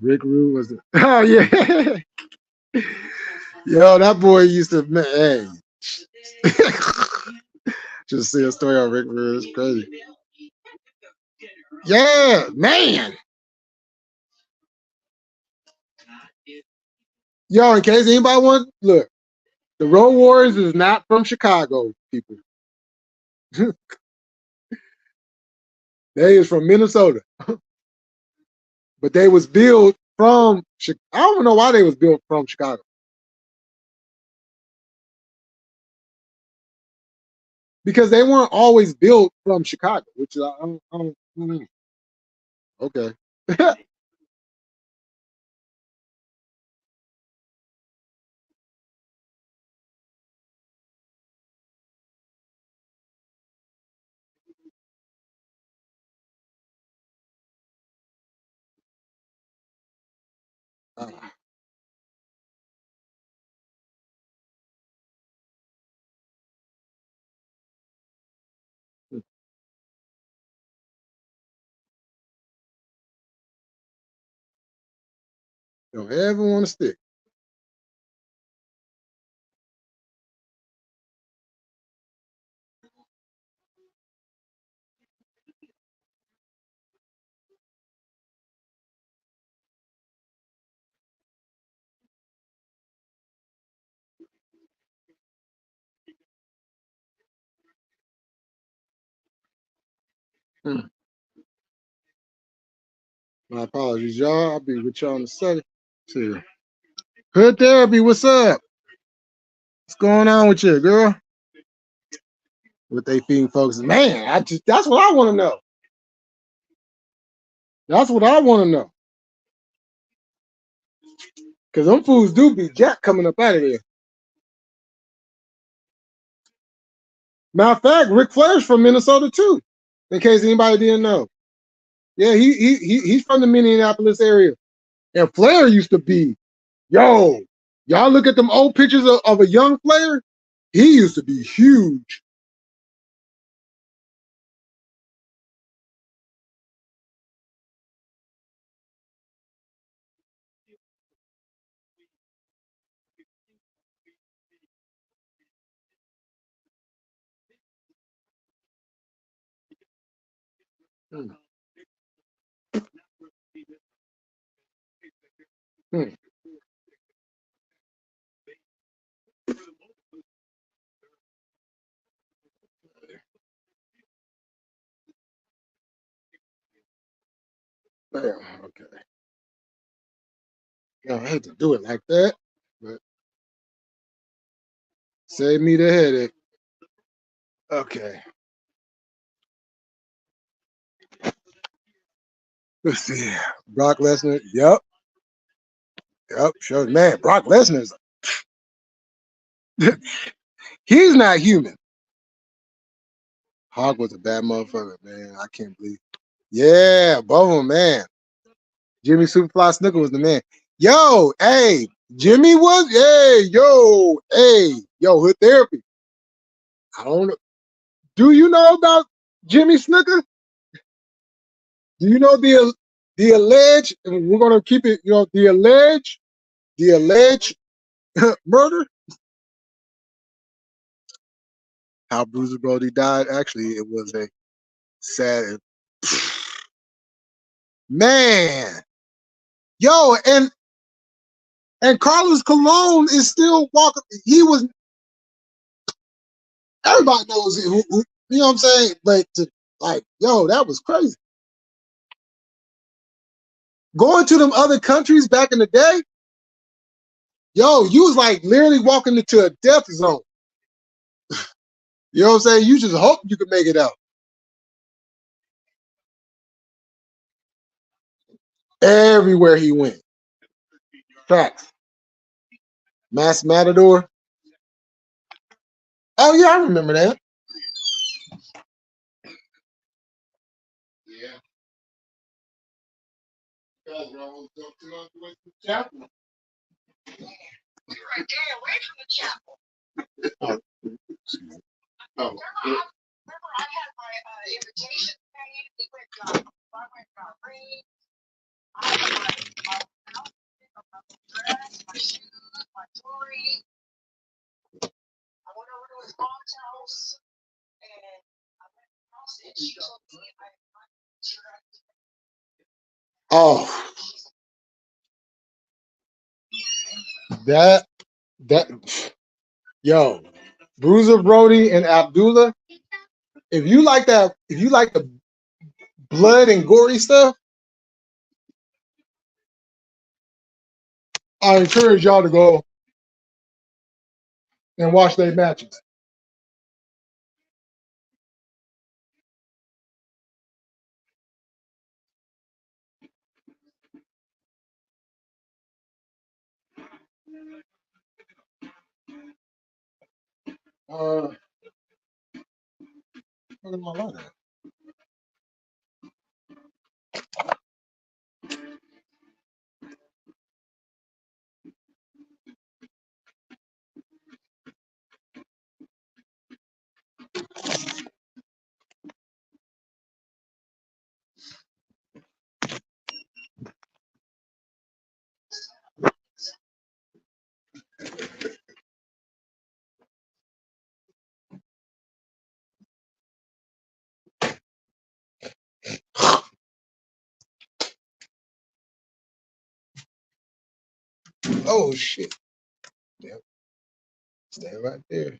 Rick Rude was it? Oh yeah. Yo, that boy used to. Hey. Just see a story on Rick Rude. It's crazy. Yeah, man. Yo, in case anybody wants, look, the Road Warriors is not from Chicago, people. They is from Minnesota, but they was built from. I don't know why they was built from Chicago because they weren't always built from Chicago, which I don't. Okay. Don't ever want to stick. Hmm. My apologies, y'all. I'll be with y'all in a second. See. Hood Therapy, what's up? What's going on with you, girl? What they feeding folks? Man, that's what I want to know. That's what I want to know. Because them fools do be jack coming up out of there. Matter of fact, Ric Flair's from Minnesota too. In case anybody didn't know. Yeah, he's from the Minneapolis area. And Flair used to be, yo, y'all look at them old pictures of a young Flair. He used to be huge. Hmm. Hmm. Damn, okay. No, I hate to do it like that, but save me the headache. Okay. Let's see. Brock Lesnar. Yep. Yep, sure. Man, Brock Lesnar's he's not human. Hawk was a bad motherfucker, man. I can't believe. Yeah, boom, man. Jimmy Superfly Snooker was the man. Yo, hey, Jimmy was, hey, yo, hood therapy. I don't know. Do you know about Jimmy Snooker? Do you know the alleged, and we're gonna keep it, the alleged murder? How Bruiser Brody died. Actually, it was a sad man. Yo, and Carlos Colon is still walking. He was, everybody knows it, who, you know what I'm saying? But yo, that was crazy. Going to them other countries back in the day, yo, you was like literally walking into a death zone. You know what I'm saying? You just hope you could make it out. Everywhere he went. Facts. Mass Matador. Oh yeah, I remember that. Yeah. Chapel. You're right there, away from the chapel. Oh. Oh. Remember, I had my invitation paid. We went got free. I had my outfit, my dress, my shoes, my jewelry. I went over to his mom's house and I went across and she told me oh, that yo, Bruiser Brody and Abdullah. If you like that, if you like the blood and gory stuff, I encourage y'all to go and watch their matches. Look at my line. Oh shit. Yep. Stay right there.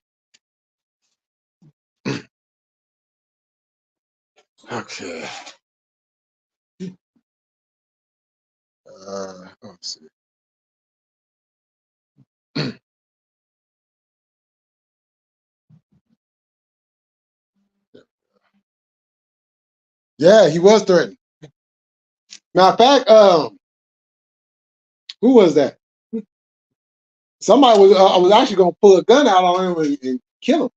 Okay. Let's see. Yeah, he was threatened. Matter of fact, who was that? Somebody was. I was actually gonna pull a gun out on him and kill him.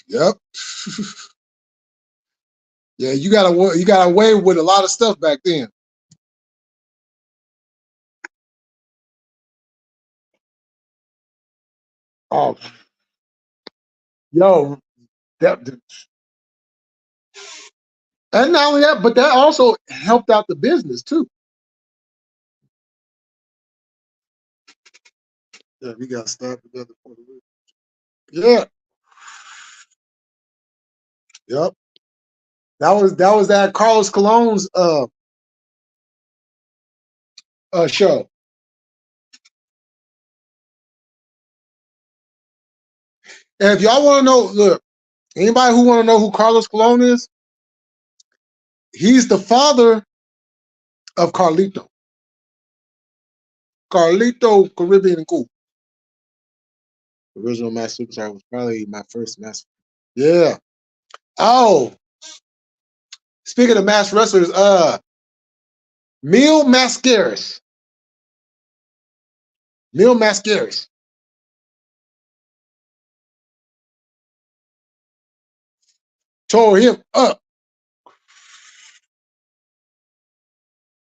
Yep. Yeah, you got away with a lot of stuff back then. Oh, yo, that, and not only that, but that also helped out the business too. Yeah, we got stabbed together for the week. Yeah. Yep. That was that Carlos Colon's show. And if y'all want to know, look, anybody who want to know who Carlos Colon is, he's the father of Carlito. Carlito Caribbean and Cool. Original Mass Superstar was probably my first mass. Yeah. Oh, speaking of mass wrestlers, Mil Mascaras. Mil Mascaras. Tore him up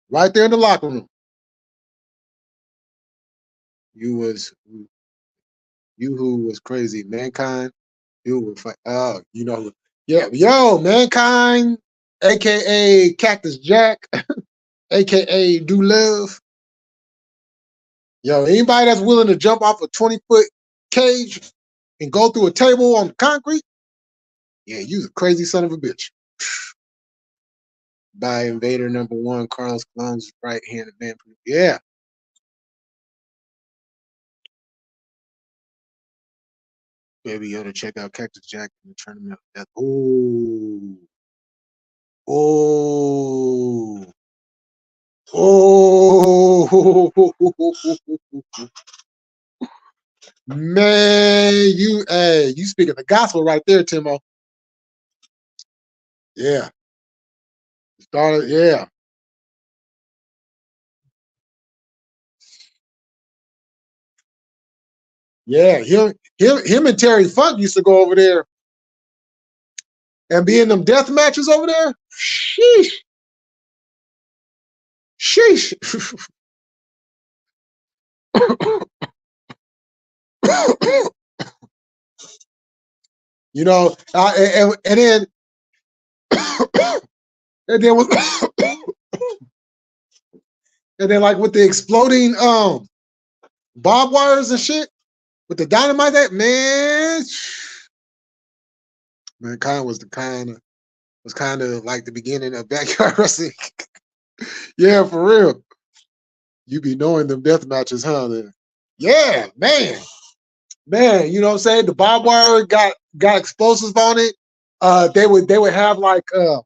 right there in the locker room. You who was crazy, Mankind. You would fight. Oh, you know, yeah, yo, Mankind, aka Cactus Jack, aka Do Love. Yo, anybody that's willing to jump off a 20-foot cage and go through a table on concrete, yeah, you a crazy son of a bitch. By Invader #1, Carlos Colon's right-handed man. Yeah. Baby Yoda, check out Cactus Jack in the Tournament of Death. Oh. Oh. Oh. Man, you speaking the gospel right there, Timo. Yeah. Started, yeah. Yeah, him and Terry Funk used to go over there and be in them death matches over there. Sheesh. Sheesh. You know, and then and then with, and then like with the exploding barbed wires and shit with the dynamite, that mankind was kind of like the beginning of backyard wrestling. Yeah, for real. You be knowing them death matches, huh? Then. Yeah, man. You know what I'm saying? The barbed wire got explosives on it. They would have like the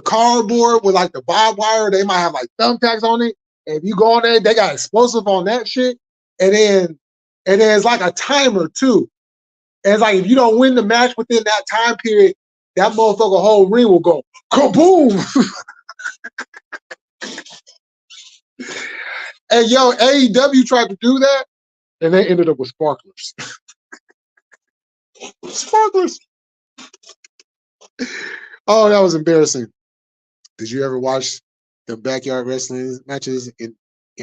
cardboard with like the barbed wire. They might have like thumbtacks on it. And if you go on there, they got explosive on that shit. And then it's like a timer too. And it's like if you don't win the match within that time period, that motherfucker whole ring will go kaboom. And yo, AEW tried to do that, and they ended up with sparklers. Sparklers. Oh, that was embarrassing. Did you ever watch the backyard wrestling matches in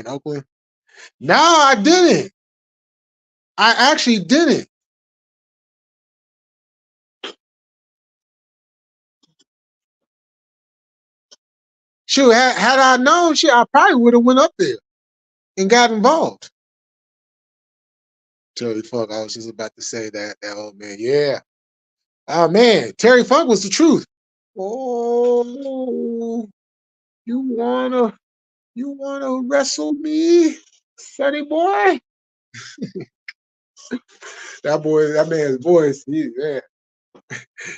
Oakland? No, I didn't. I actually didn't. Shoot, had I known, shit, I probably would have went up there and got involved. Terry Funk, I was just about to say that old man. Yeah. Oh man, Terry Funk was the truth. Oh, you wanna wrestle me, Sonny boy? That man's voice, man.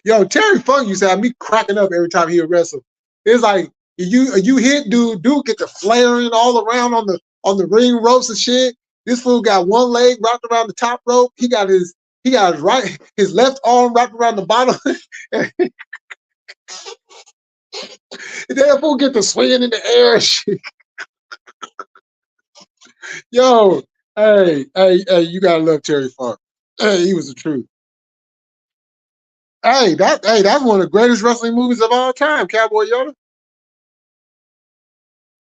Yo, Terry Funk used to have me cracking up every time he would wrestle. It's like you hit dude get the flaring all around on the ring ropes and shit. This fool got one leg wrapped around the top rope. He got his his left arm wrapped around the bottom. And then fool get the swinging in the air. Yo, hey, you gotta love Terry Funk. Hey, he was the truth. That's one of the greatest wrestling movies of all time, Cowboy Yoda.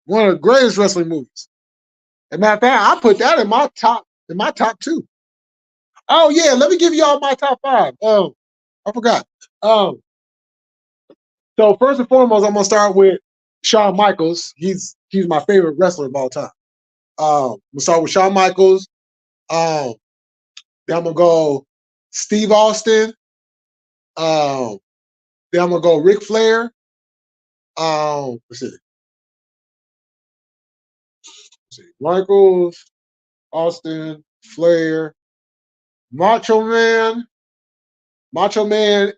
One of the greatest wrestling movies. As a matter of fact, I put that in my top two. Oh yeah, let me give y'all my top five. I forgot. So first and foremost, I'm gonna start with Shawn Michaels. He's my favorite wrestler of all time. I'm gonna start with Shawn Michaels. Then I'm gonna go Steve Austin. Then I'm gonna go Ric Flair. Let's see. Michaels, Austin, Flair, Macho Man,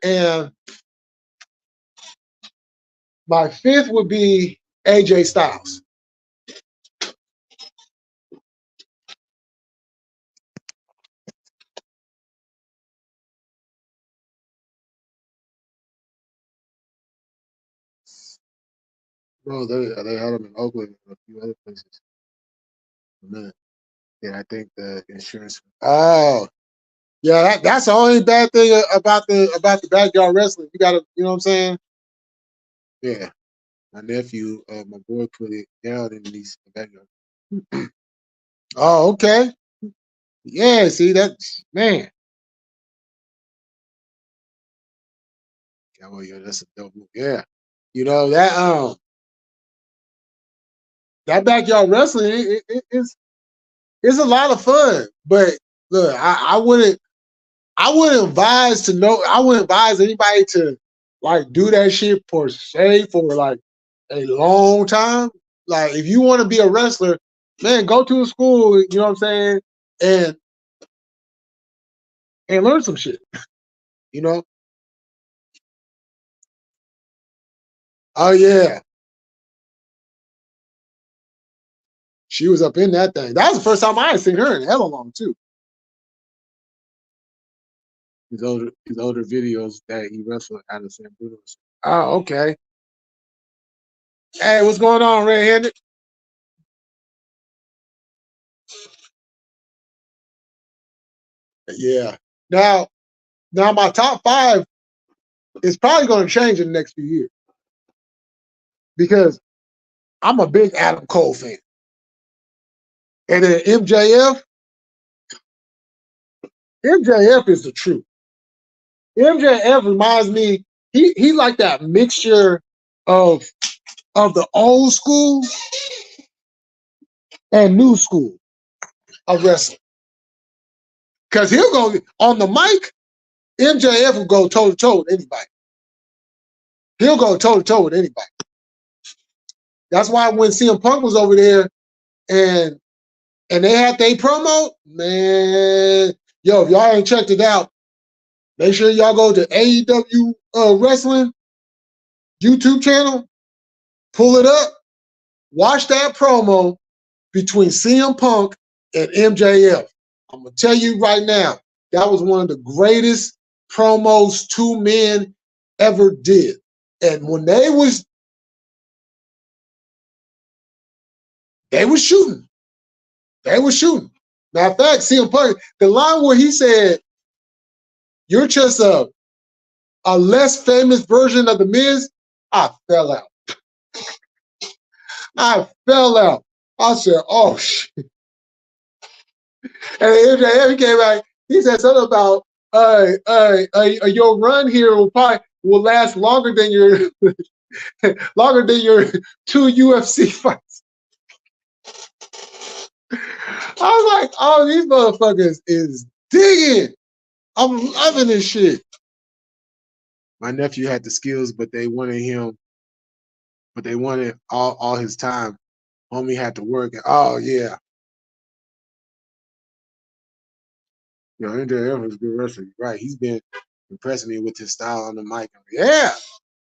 and my fifth would be AJ Styles. No, they had them in Oakland and a few other places. A minute. Yeah, I think the insurance. Oh, yeah, that's the only bad thing about the backyard wrestling. You gotta, you know what I'm saying? Yeah, my nephew, my boy, put it down in the backyard. Oh, okay. Yeah, see that man. Yeah, well, yeah, that's a dope move. Yeah, you know that backyard wrestling it's a lot of fun. But look, I wouldn't advise to know. I wouldn't advise anybody to like do that shit per se for like a long time. Like if you want to be a wrestler, man, go to a school. You know what I'm saying, and learn some shit. You know. Oh yeah, she was up in that thing. That was the first time I had seen her in hella long too. His older videos that he wrestled out of San Bruno. Oh, okay. Hey, what's going on, Red-Handed? Yeah. Now, my top five is probably going to change in the next few years because I'm a big Adam Cole fan, and then MJF is the truth. MJF reminds me he like that mixture of the old school and new school of wrestling. Because he'll go on the mic, MJF will go toe to toe with anybody. He'll go toe to toe with anybody. That's why when CM Punk was over there and they had their promo, man, yo, if y'all ain't checked it out, make sure y'all go to AEW Wrestling YouTube channel, pull it up, watch that promo between CM Punk and MJF. I'm gonna tell you right now, that was one of the greatest promos two men ever did. And when they was shooting. They were shooting. Matter of fact, CM Punk, the line where he said, "You're just a less famous version of the Miz," I fell out. I fell out. I said, "Oh shit!" And MJF came back. He said something about, "Your run here will last longer than your two UFC fights." I was like, "Oh, these motherfuckers is digging. I'm loving this shit." My nephew had the skills, but they wanted all his time. Homie had to work. Oh yeah, MJF is a good wrestler. Right, he's been impressing me with his style on the mic. Yeah.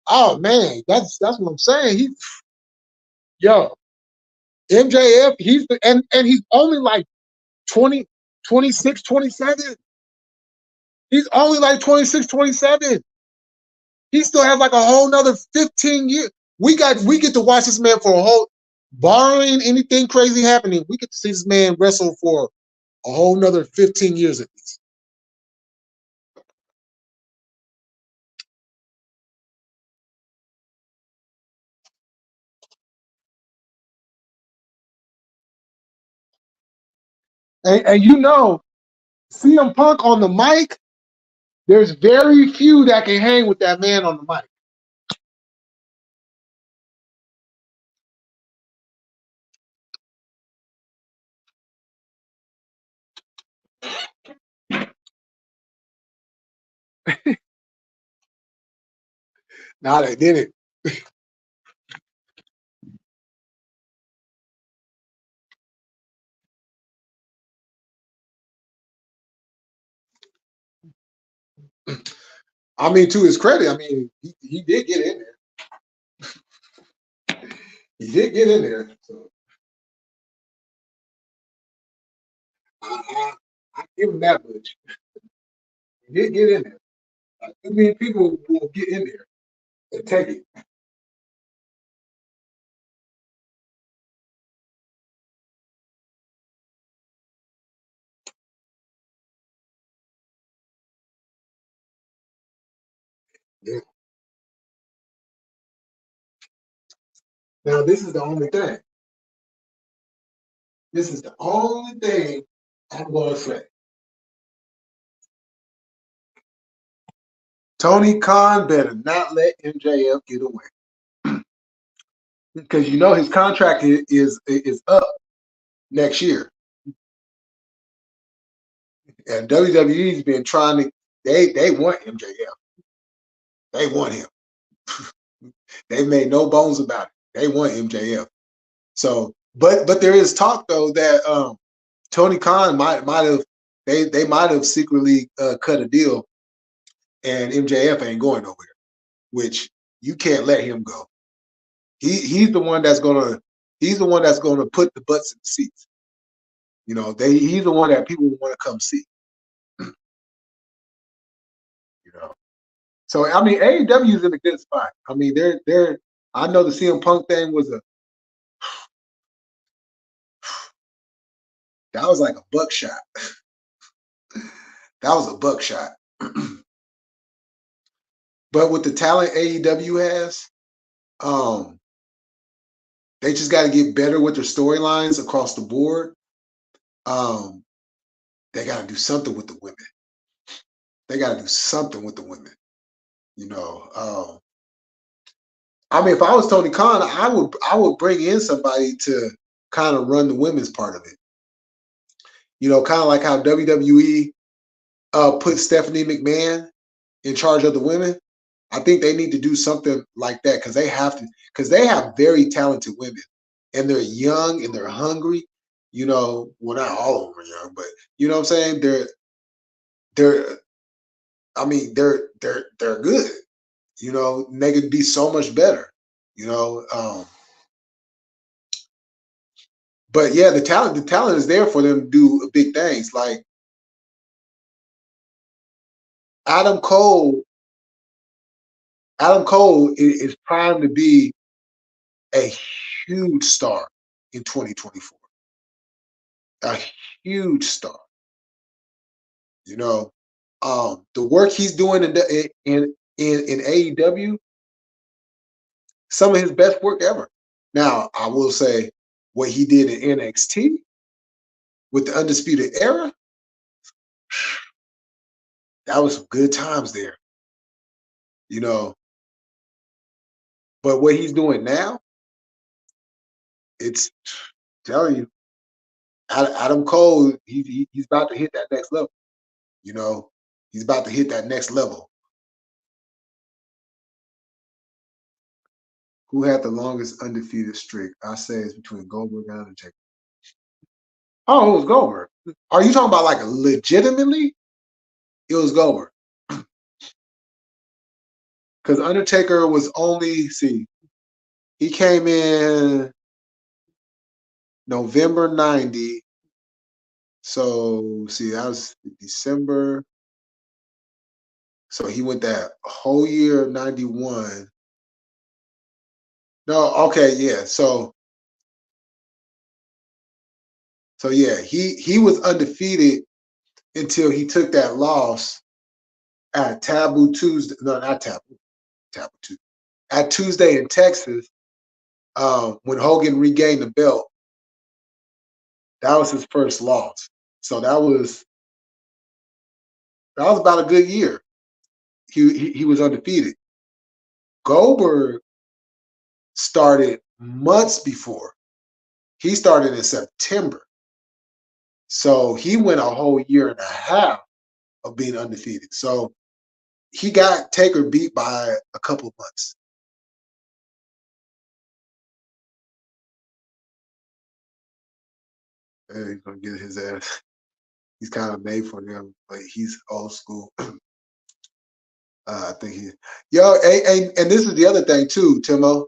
Oh man, that's what I'm saying. Yo, MJF, and he's only like 20, 26, 27. He's only like 26, 27. He still has like a whole nother 15 years. We get to watch this man for a whole, barring anything crazy happening, we get to see this man wrestle for a whole nother 15 years at least. And you know, CM Punk on the mic, there's very few that can hang with that man on the mic. Now they did it. I mean, to his credit, I mean, he did get in there. He did get in there. So I give him that much. He did get in there. I mean, people will get in there and take it. Yeah. Now this is the only thing. This is the only thing I'm going to say. Tony Khan better not let MJF get away because you know his contract is up next year, and WWE's been trying to. They want MJF. They want him. They made no bones about it. They want MJF. So, but there is talk though that Tony Khan might have they might have secretly cut a deal, and MJF ain't going nowhere. Which you can't let him go. He's the one that's gonna put the butts in the seats. You know, he's the one that people want to come see. You know, so I mean, AEW is in a good spot. I mean, they're. I know the CM Punk thing was that was like a buckshot. That was a buckshot. But with the talent AEW has, um, they just got to get better with their storylines across the board. They got to do something with the women. They got to do something with the women. You know, I mean, if I was Tony Khan, I would bring in somebody to kind of run the women's part of it. You know, kind of like how WWE put Stephanie McMahon in charge of the women. I think they need to do something like that because they have very talented women and they're young and they're hungry. You know, well, not all of them are young, but you know what I'm saying? They're I mean, they're good. You know, and they could be so much better. You know, but yeah, the talent is there for them to do big things. Like Adam Cole, Adam Cole is primed to be a huge star in 2024. A huge star. You know, the work he's doing in AEW, some of his best work ever. Now, I will say what he did in NXT with the Undisputed Era, that was some good times there. You know, but what he's doing now, it's telling you, Adam Cole, he's about to hit that next level. You know, he's about to hit that next level. Who had the longest undefeated streak? I say it's between Goldberg and Undertaker. Oh, it was Goldberg. Are you talking about like legitimately? It was Goldberg. Because Undertaker was only, he came in November 90. So, that was December. So he went that whole year of 91. No, okay, yeah. So yeah, he was undefeated until he took that loss at Taboo Tuesday. No, not Taboo Tuesday. At Tuesday in Texas, when Hogan regained the belt, that was his first loss. So that was about a good year. He was undefeated. Goldberg started months before. He started in September. So he went a whole year and a half of being undefeated. So he got Taker beat by a couple of months. And he's gonna get his ass. He's kind of made for them, but he's old school. I think and this is the other thing too, Timo.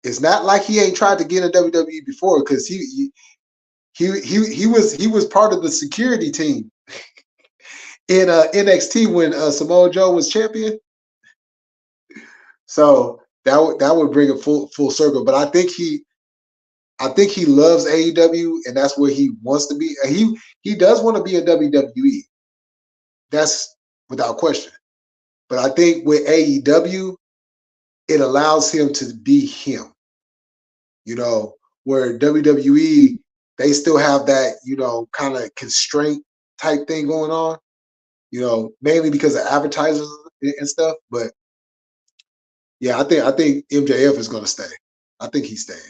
It's not like he ain't tried to get in WWE before because he was part of the security team in NXT when Samoa Joe was champion. So that would bring it full circle. But I think he loves AEW and that's where he wants to be. He does want to be in WWE. That's without question. But I think with AEW, it allows him to be him. You know, where WWE, they still have that, you know, kind of constraint type thing going on, you know, mainly because of advertisers and stuff. But yeah, I think MJF is gonna stay. I think he's staying.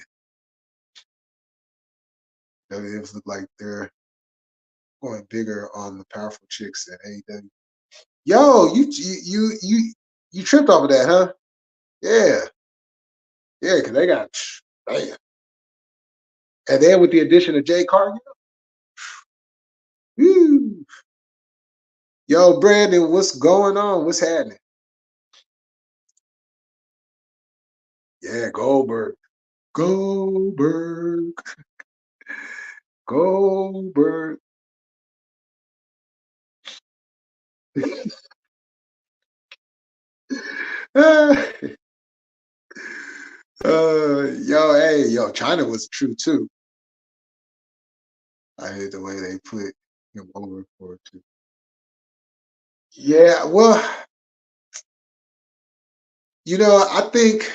WWF look like they're going bigger on the powerful chicks than AEW. Yo, you tripped off of that, huh? Yeah, yeah, because they got man. And then with the addition of Jay Cargill, woo. Yo, Brandon, what's going on? What's happening? Yeah, Goldberg. Goldberg. Goldberg. Yo, China was true too. I hate the way they put him over for it too. Yeah, well, you know, I think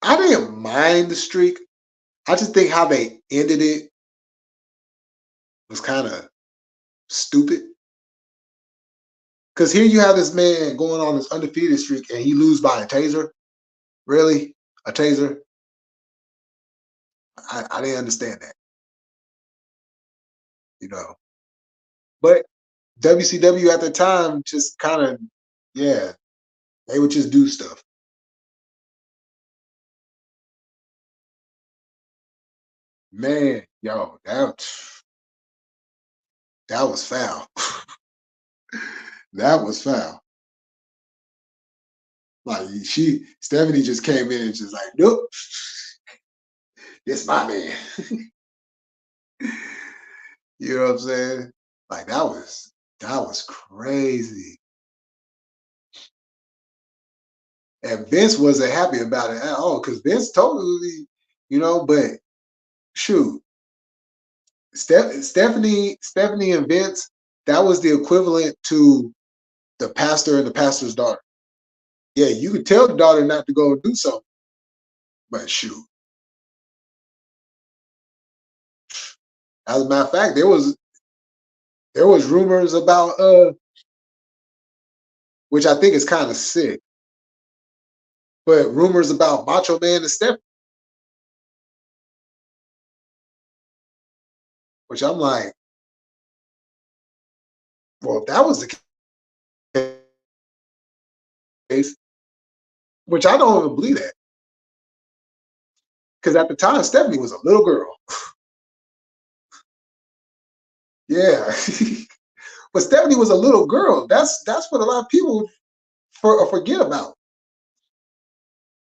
I didn't mind the streak. I just think how they ended it was kind of stupid. Because here you have this man going on this undefeated streak and he lose by a taser. Really? A taser? I didn't understand that, you know. But WCW at the time just kind of, yeah, they would just do stuff. Man, yo, that was foul. That was foul. Like Stephanie just came in and just like, nope, it's my man. You know what I'm saying? Like that was crazy. And Vince wasn't happy about it at all because Vince totally, you know, but shoot, Stephanie and Vince, that was the equivalent to the pastor and the pastor's daughter. Yeah, you could tell the daughter not to go and do something, but shoot. As a matter of fact, there was rumors about which I think is kind of sick, but rumors about Macho Man and Stephanie, which I'm like, well, if that was the case, which I don't even believe that. Because at the time, Stephanie was a little girl. Yeah. But Stephanie was a little girl. That's what a lot of people forget about.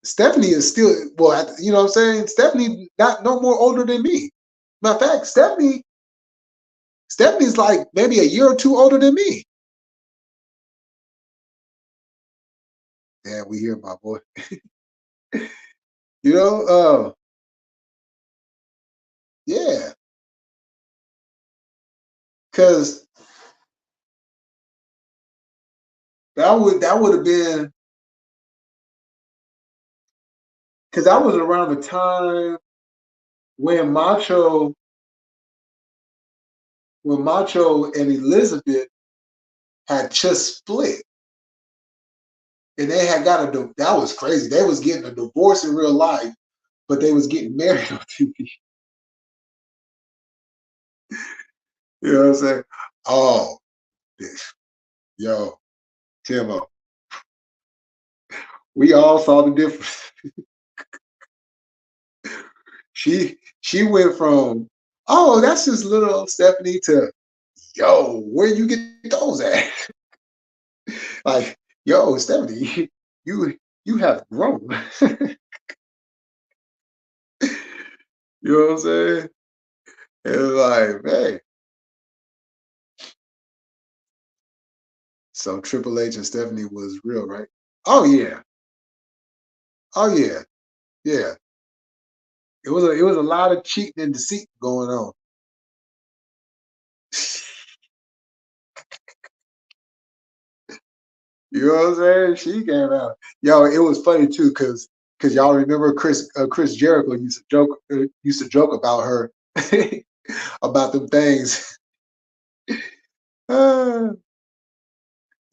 Stephanie is still, well, you know what I'm saying? Stephanie not no more older than me. Matter of fact, Stephanie's like maybe a year or two older than me. Yeah, we hear my boy. You know, yeah, because that would have been because that was around the time when Macho and Elizabeth had just split, and they had got that was crazy. They was getting a divorce in real life, but they was getting married on TV. You know what I'm saying? Oh, yo, Timo, we all saw the difference. She went from, oh, that's just little Stephanie to, yo, where you get those at? Like, yo, Stephanie, you have grown. You know what I'm saying? It's like, man. So Triple H and Stephanie was real, right? Oh yeah. Oh yeah. Yeah. It was a lot of cheating and deceit going on. You know what I'm saying? She came out. Yo, it was funny too, cause y'all remember Chris Jericho used to joke about her about them things. Uh,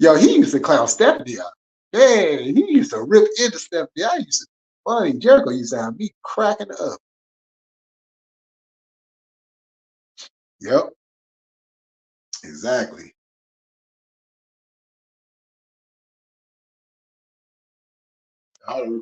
yo, he used to clown Stephanie out. Man, he used to rip into Stephanie. I used to funny. Jericho used to have me cracking up. Yep, exactly. I,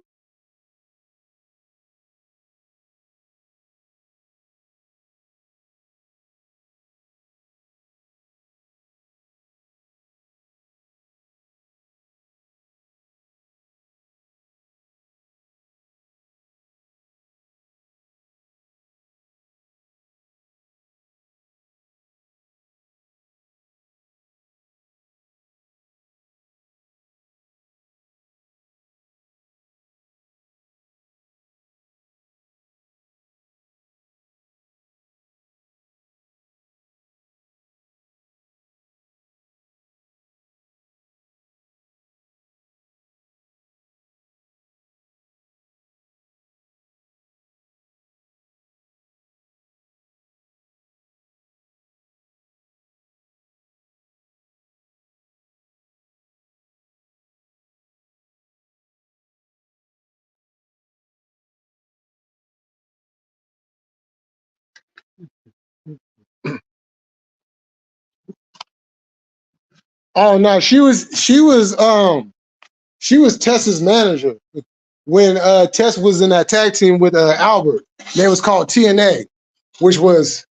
oh no, she was Tessa's manager when Tess was in that tag team with Albert. They was called TNA, which was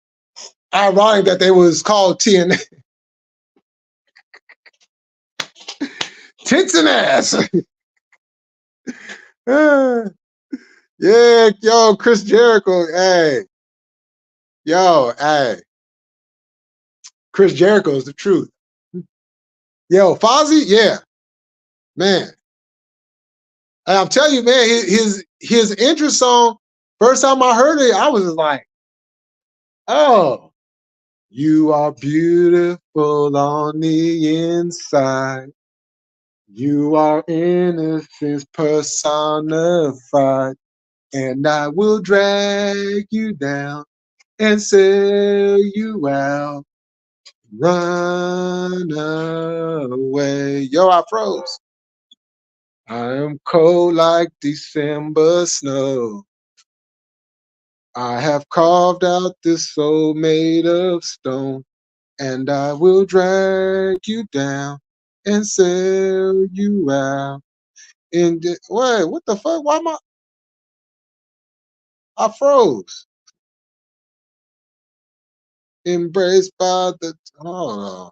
ironic that they was called TNA. Tits and ass. Yeah, yo, Chris Jericho, hey, yo, hey, Chris Jericho is the truth. Yo, Fozzy, yeah, man. And I'm telling you, man, his intro song. First time I heard it, I was just like, oh, you are beautiful on the inside. You are innocence personified, and I will drag you down and sell you out. Run away. Yo, I froze. I am cold like December snow. I have carved out this soul made of stone, and I will drag you down and sell you out. Wait, what the fuck? Why am I froze? Embraced by the oh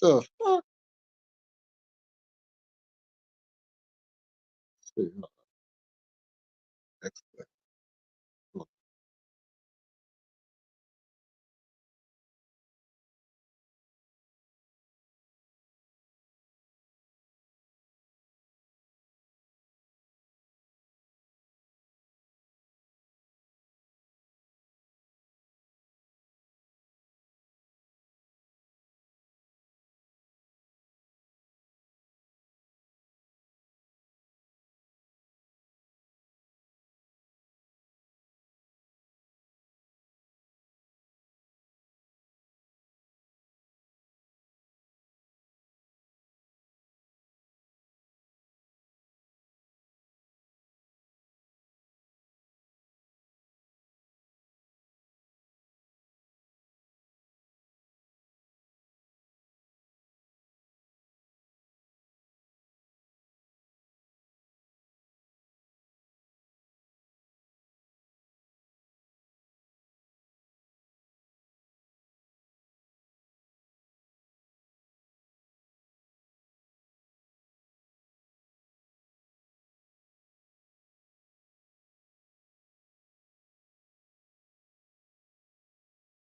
the fuck.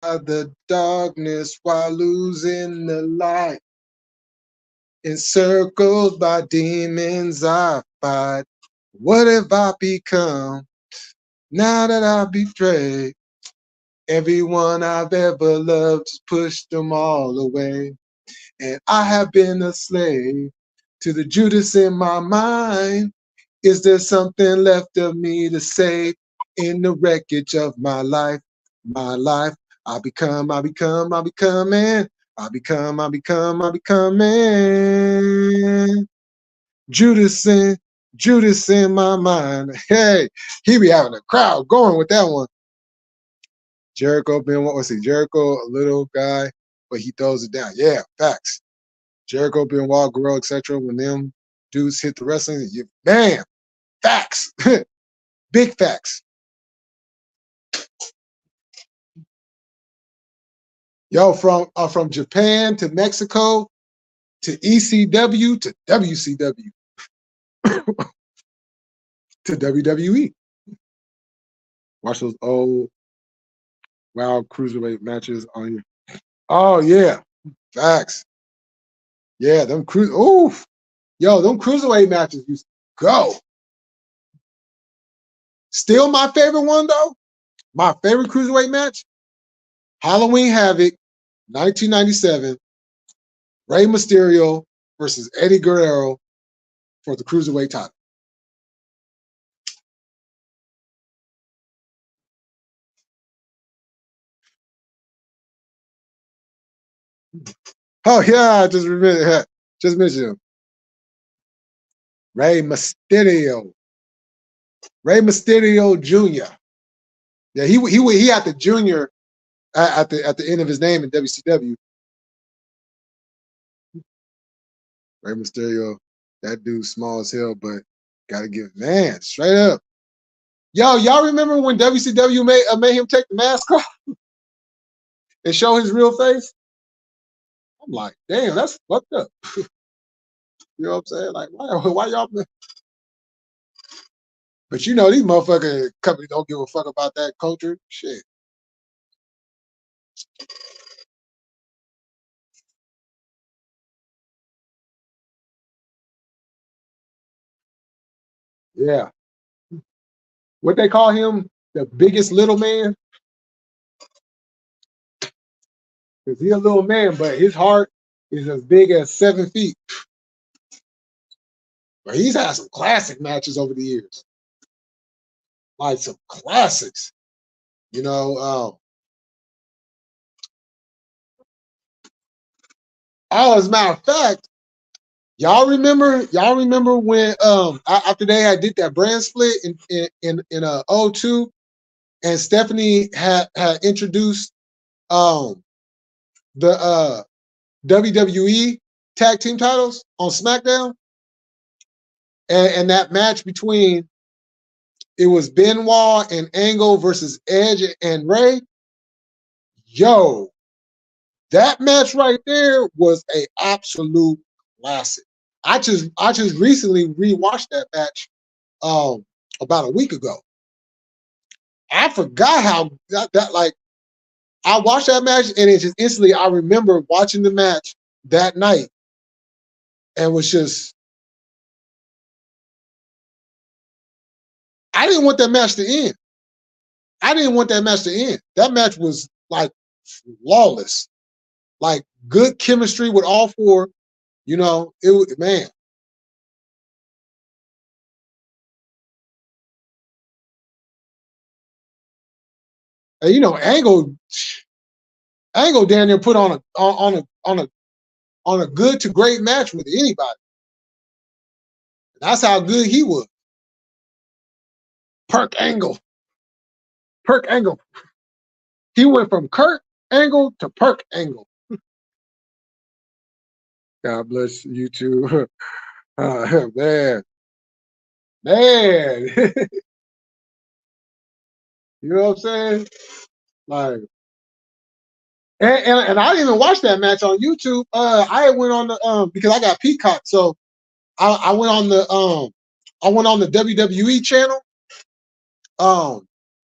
The darkness while losing the light. Encircled by demons I fight. What have I become now that I've betrayed? Everyone I've ever loved, just pushed them all away. And I have been a slave to the Judas in my mind. Is there something left of me to say in the wreckage of my life? My life, I become man. I become man. Judas in my mind. Hey, he be having a crowd going with that one. Jericho been, what was he? Jericho, a little guy, but he throws it down. Yeah, facts. Jericho, Benoit, Guerrero, etc. When them dudes hit the wrestling, man, facts. Big facts. Yo, from Japan to Mexico to ECW to WCW to WWE. Watch those old wild cruiserweight matches on you. Oh yeah, facts. Yeah, them oof. Yo, them cruiserweight matches used to go. Still my favorite one though. My favorite cruiserweight match, Halloween Havoc, 1997, Rey Mysterio versus Eddie Guerrero for the cruiserweight title. Oh yeah, I just remember, just mentioned him. Rey Mysterio Jr. Yeah, he had the junior at the end of his name in WCW. Rey Mysterio, that dude's small as hell, but gotta give, man, straight up. Yo, y'all remember when WCW made him take the mask off and show his real face? I'm like, damn, that's fucked up. You know what I'm saying? Like, why y'all? But you know, these motherfucking companies don't give a fuck about that culture. Shit. Yeah. What they call him? The biggest little man? Because he's a little man, but his heart is as big as 7 feet. But he's had some classic matches over the years. Like some classics. You know, as a matter of fact, y'all remember when after they had did that brand split in 02, and Stephanie had introduced the WWE tag team titles on SmackDown, and that match between, it was Benoit and Angle versus Edge and Ray. Yo, that match right there was a absolute classic. I just recently rewatched that match about a week ago. I forgot how that like, I watched that match and it just instantly, I remember watching the match that night and was just, I didn't want that match to end. That match was like flawless, like good chemistry with all four. You know, it was, man. And you know, Angle down there put on a good to great match with anybody. That's how good he was. Perk Angle. He went from Kurt Angle to Perk Angle. God bless you too. Man. You know what I'm saying? Like, and I didn't even watch that match on YouTube. I went on the because I got Peacock, so I went on the WWE channel.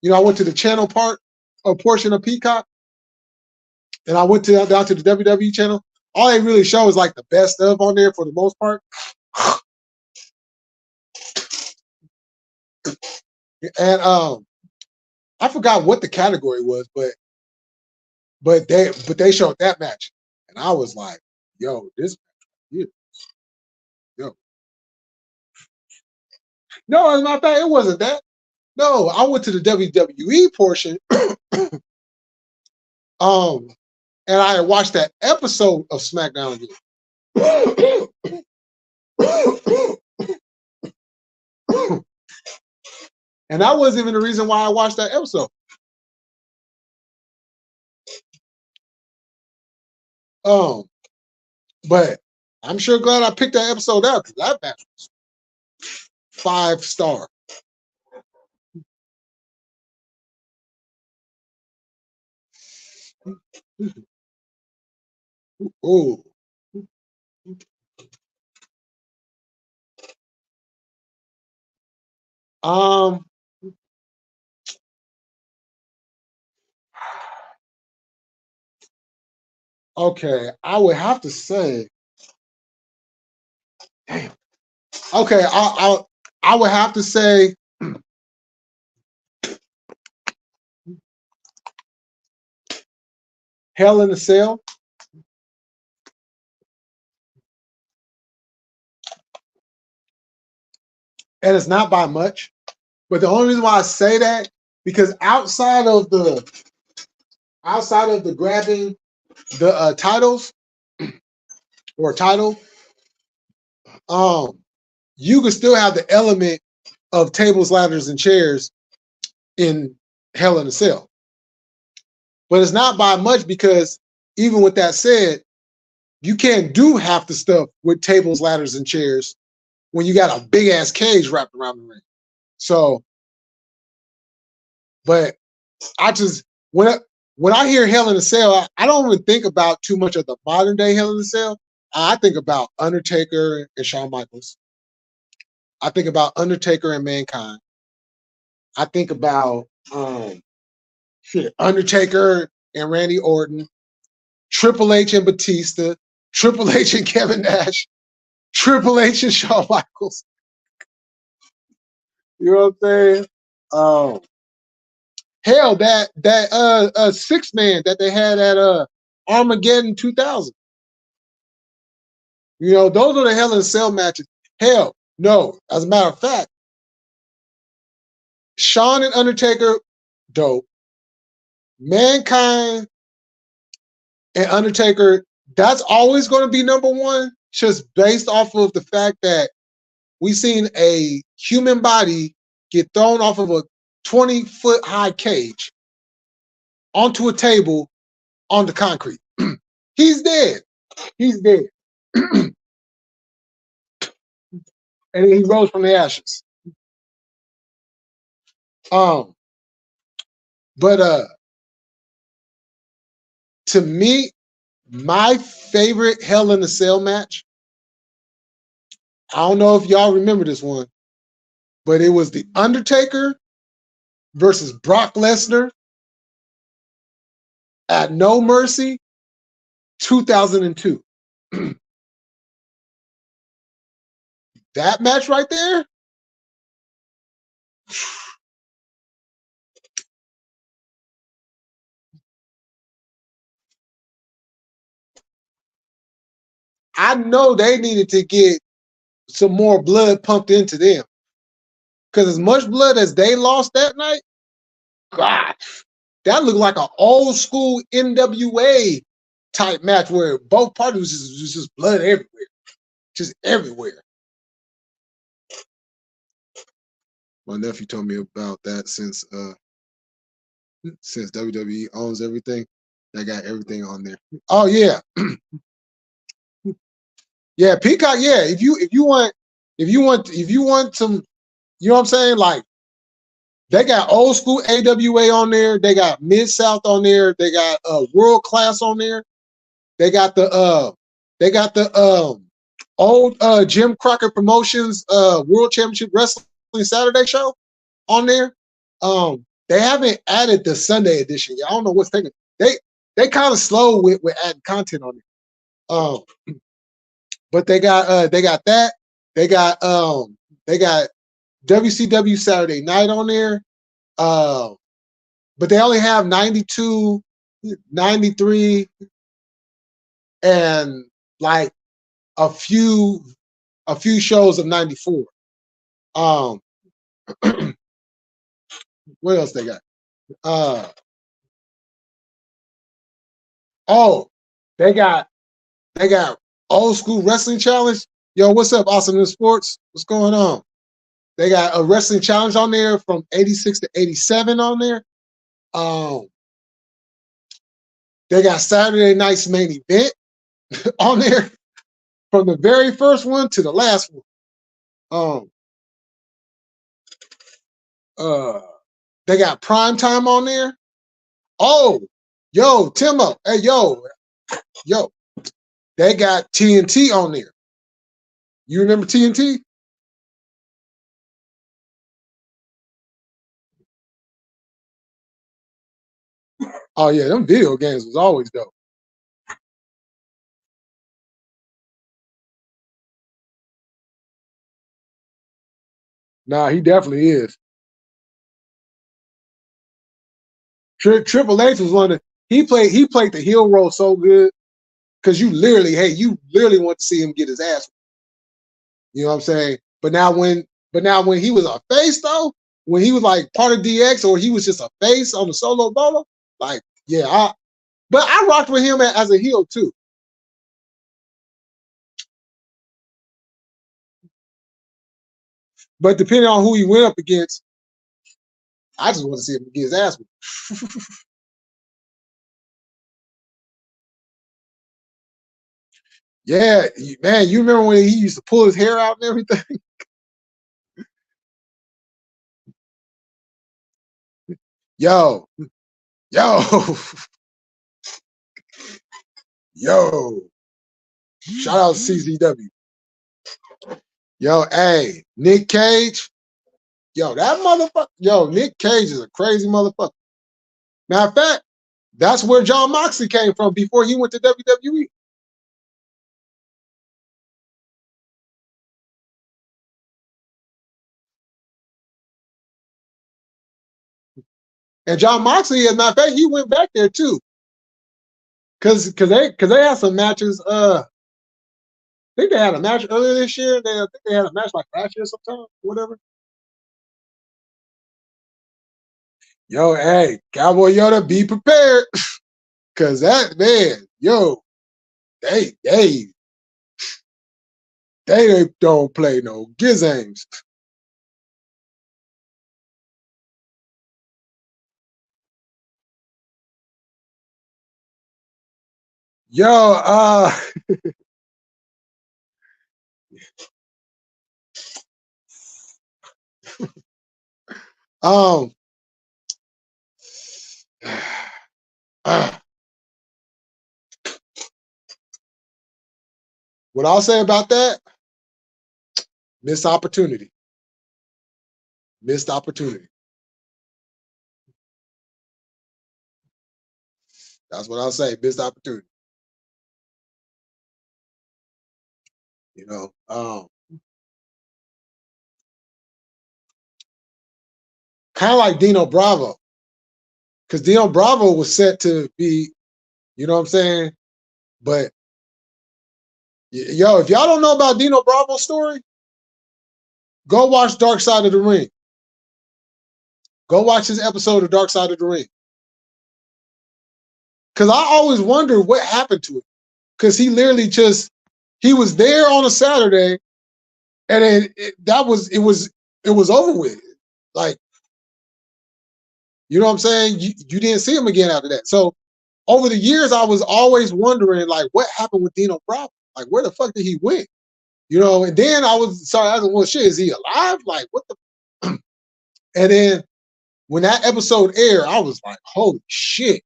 You know, I went to the channel portion of Peacock, and I went down to the WWE channel. All they really show is like the best of on there for the most part. And I forgot what the category was, but they showed that match, and I was like, Yo, this yeah, yo. No, as a matter of fact, it wasn't that. No, I went to the WWE portion. And I watched that episode of SmackDown again. And that wasn't even the reason why I watched that episode. But I'm sure glad I picked that episode out because that match was 5-star. Oh. Okay, I would have to say, damn. Okay, I would have to say Hell in a Cell. And it's not by much. But the only reason why I say that, because outside of the grabbing the titles or title, you can still have the element of tables, ladders, and chairs in Hell in a Cell. But it's not by much because even with that said, you can't do half the stuff with tables, ladders, and chairs when you got a big ass cage wrapped around the ring. So, but I just when I hear Hell in a Cell, I don't even think about too much of the modern day Hell in a Cell. I think about Undertaker and Shawn Michaels. I think about Undertaker and Mankind. I think about Undertaker and Randy Orton, Triple H and Batista, Triple H and Kevin Nash, Triple H and Shawn Michaels. You know what I'm saying? Hell, that 6-man that they had at Armageddon 2000. You know, those are the Hell in a Cell matches. Hell, no. As a matter of fact, Shawn and Undertaker, dope. Mankind and Undertaker, that's always going to be number one, just based off of the fact that we've seen a human body get thrown off of a 20-foot high cage onto a table on the concrete. He's dead. He's dead. And he rose from the ashes. But to me, my favorite Hell in a Cell match, I don't know if y'all remember this one, but it was The Undertaker versus Brock Lesnar at No Mercy 2002. That match right there, I know they needed to get some more blood pumped into them. Because as much blood as they lost that night, God, that looked like an old school NWA type match where both parties was just blood everywhere. Just everywhere. My nephew told me about that since WWE owns everything, they got everything on there. Oh yeah. Yeah, Peacock, yeah. If you want some, you know what I'm saying? Like they got old school AWA on there, they got Mid-South on there, they got World Class on there. They got the old Jim Crockett Promotions World Championship Wrestling Saturday show on there. They haven't added the Sunday edition yet. I don't know what's taking. They kind of slow with adding content on it. But they got that. They got WCW Saturday Night on there. But they only have 92, 93, and like a few shows of '94. What else they got? Uh, oh, they got old school wrestling challenge. Yo, what's up, Awesome in Sports? What's going on? They got a wrestling challenge on there from '86 to '87 on there. They got Saturday Night's Main Event on there from the very first one to the last one. They got Prime Time on there. Oh, yo, Timo. Hey, yo. They got TNT on there. You remember TNT? Oh yeah, them video games was always dope. Nah, he definitely is. Triple H was one of he played the heel role so good because you literally want to see him get his ass. You know what I'm saying? But now when he was a face though, when he was like part of DX or he was just a face on the solo bolo, like yeah, but I rocked with him as a heel too. But depending on who he went up against, I just want to see him get his ass. Yeah, man, you remember when he used to pull his hair out and everything? Yo, yo, yo. Shout out to CZW. Yo, hey, Nick Cage. Yo, that motherfucker. Yo, Nick Cage is a crazy motherfucker. Matter of fact, that's where Jon Moxley came from before he went to WWE. And Jon Moxley, as a matter of fact, he went back there too. Cause they had some matches. I think they had a match earlier this year. I think they had a match like last year sometime, whatever. Yo, hey, Cowboy Yoda, be prepared. Cause that man, yo, they don't play no gizames. Yo, um, what I'll say about that, missed opportunity. Missed opportunity. That's what I'll say. Missed opportunity. You know, kind of like Dino Bravo, because Dino Bravo was set to be, you know what I'm saying? But yo, if y'all don't know about Dino Bravo's story, go watch Dark Side of the Ring. Go watch this episode of Dark Side of the Ring. Because I always wonder what happened to it. Because he literally he was there on a Saturday, and it was over with. Like, you know what I'm saying? You didn't see him again after that. So over the years, I was always wondering, like, what happened with Dino Bravo? Like, where the fuck did he went? You know, and then I was well, shit, is he alive? Like, what the? And then when that episode aired, I was like, holy shit.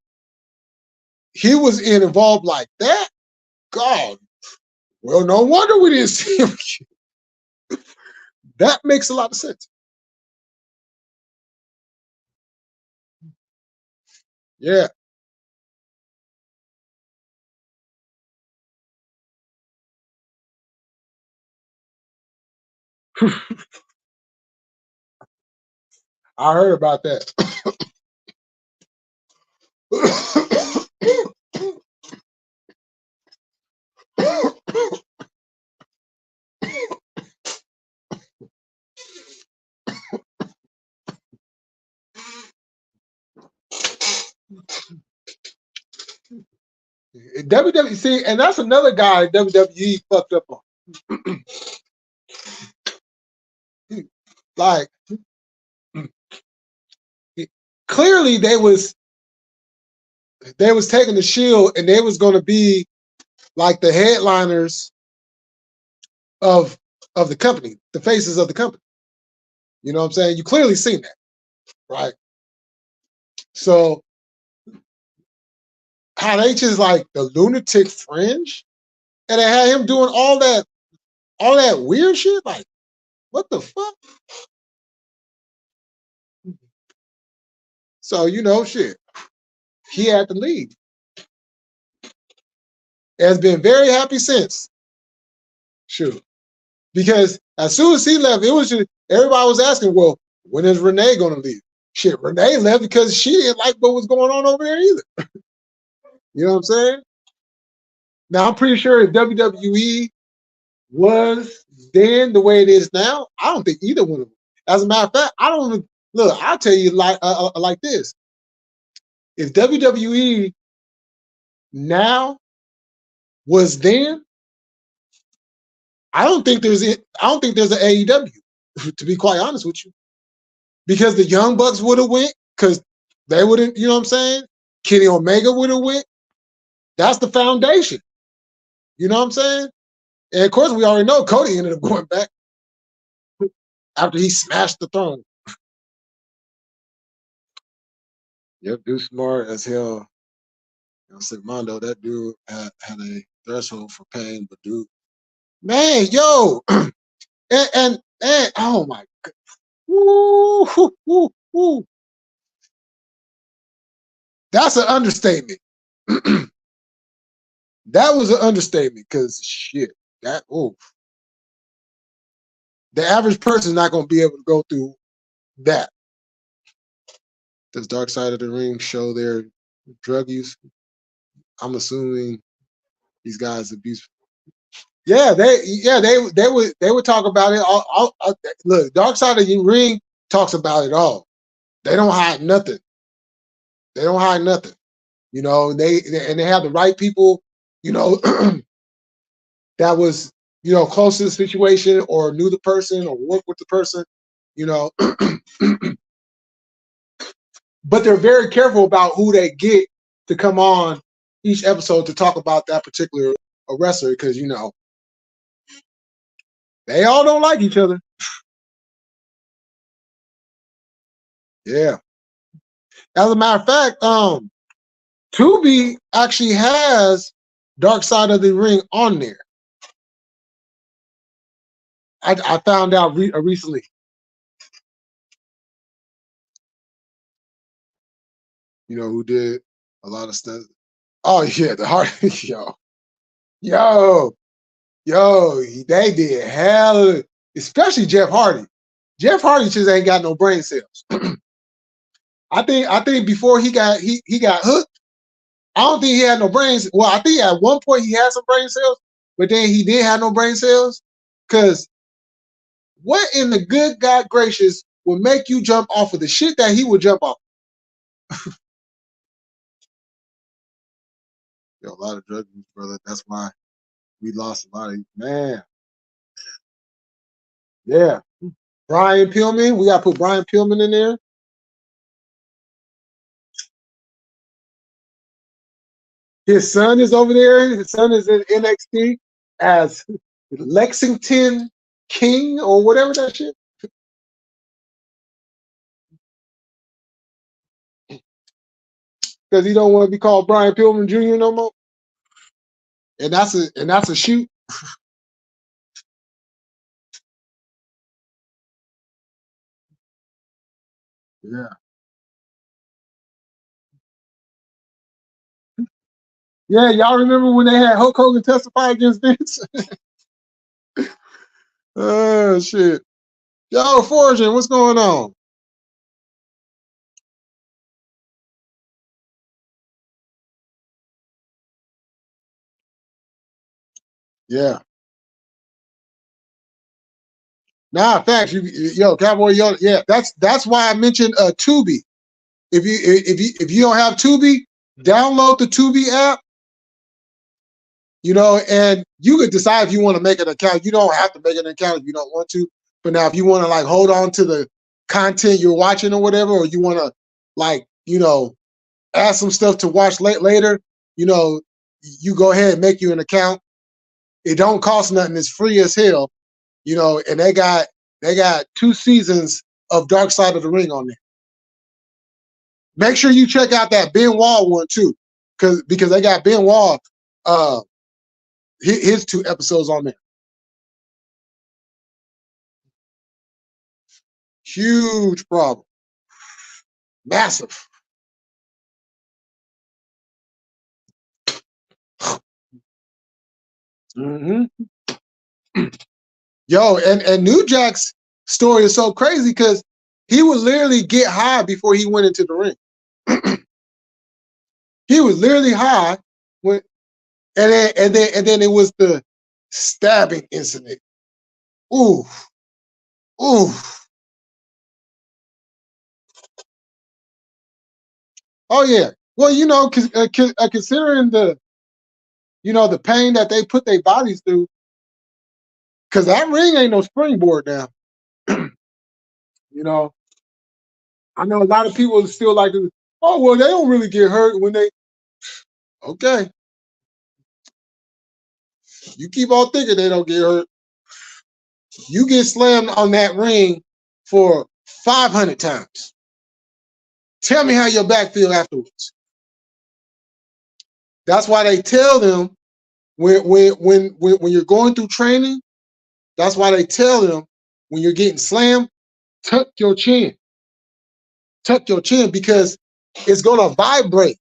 He was involved like that? God. Well, no wonder we didn't see him. That makes a lot of sense. Yeah. I heard about that. WWE, see, and that's another guy WWE fucked up on. Like, clearly they was taking the Shield and they was going to be like the headliners of the company, the faces of the company. You know what I'm saying? You clearly seen that, right? So how they just like the lunatic fringe, and they had him doing all that weird shit. Like, what the fuck? So shit. He had to leave. Has been very happy since. Sure. Because as soon as he left, it was just everybody was asking, well, when is Renee gonna leave? Shit, Renee left because she didn't like what was going on over there either. You know what I'm saying? Now I'm pretty sure if WWE was then the way it is now, I don't think either one of them. As a matter of fact, I don't even look. I'll tell you like this: if WWE now was then, I don't think there's an AEW. To be quite honest with you, because the Young Bucks would have went, because they wouldn't. You know what I'm saying? Kenny Omega would have went. That's the foundation. You know what I'm saying? And of course, we already know Cody ended up going back after he smashed the throne. Yep, dude, smart as hell. Sigmondo, that dude had a threshold for pain, but dude, man, yo, and oh my god, woo, woo, woo, woo. That's an understatement. That was an understatement, because shit, that the average person is not going to be able to go through that. Does Dark Side of the Ring show their drug use? I'm assuming these guys abuse. Yeah, they would talk about it. Look, Dark Side of the Ring talks about it all. They don't hide nothing. They don't hide nothing. They have the right people, that was, close to the situation or knew the person or worked with the person, but they're very careful about who they get to come on each episode to talk about that particular wrestler, because they all don't like each other. Yeah. As a matter of fact, Tubi actually has Dark Side of the Ring on there. I found out recently. Who did a lot of stuff? Oh yeah, the heart. yo, they did hell, especially Jeff Hardy. Jeff Hardy just ain't got no brain cells. I think before he got hooked, I don't think he had no brains. Well, I think at one point he had some brain cells, but then he didn't have no brain cells. Because what in the good God gracious would make you jump off of the shit that he would jump off? A lot of drug use, brother. That's why we lost a lot of, man. Yeah. Brian Pillman. We got to put Brian Pillman in there. His son is over there. His son is in NXT as Lexington King or whatever that shit. Because he don't want to be called Brian Pillman Jr. no more. And that's a shoot. Yeah. Yeah, y'all remember when they had Hulk Hogan testify against Vince? Oh shit. Yo, Fortune, what's going on? Yeah. Nah, facts. Yo, Cowboy, yeah, that's why I mentioned Tubi. if you don't have Tubi, download the Tubi app. You know, and you could decide if you want to make an account. You don't have to make an account if you don't want to. But now, if you want to like hold on to the content you're watching or whatever, or you want to like, you know, add some stuff to watch later, you know, you go ahead and make you an account. It don't cost nothing. It's free as hell, you know, and they got 2 seasons of Dark Side of the Ring on there. Make sure you check out that Ben Wall one too, because they got Ben Wall, his 2 episodes on there. Huge problem. Massive. Mm-hmm. Yo, and New Jack's story is so crazy because he would literally get high before he went into the ring. He was literally high when, and then it was the stabbing incident. Ooh, ooh. Oh yeah. Well, you know, considering the, you know, the pain that they put their bodies through, because that ring ain't no springboard now. You know, I know a lot of people still like, oh well, they don't really get hurt when they. Okay, you keep on thinking they don't get hurt. You get slammed on that ring for 500 times. Tell me how your back feel afterwards. That's why they tell them when you're going through training. That's why they tell them when you're getting slammed, tuck your chin. Tuck your chin because it's gonna vibrate.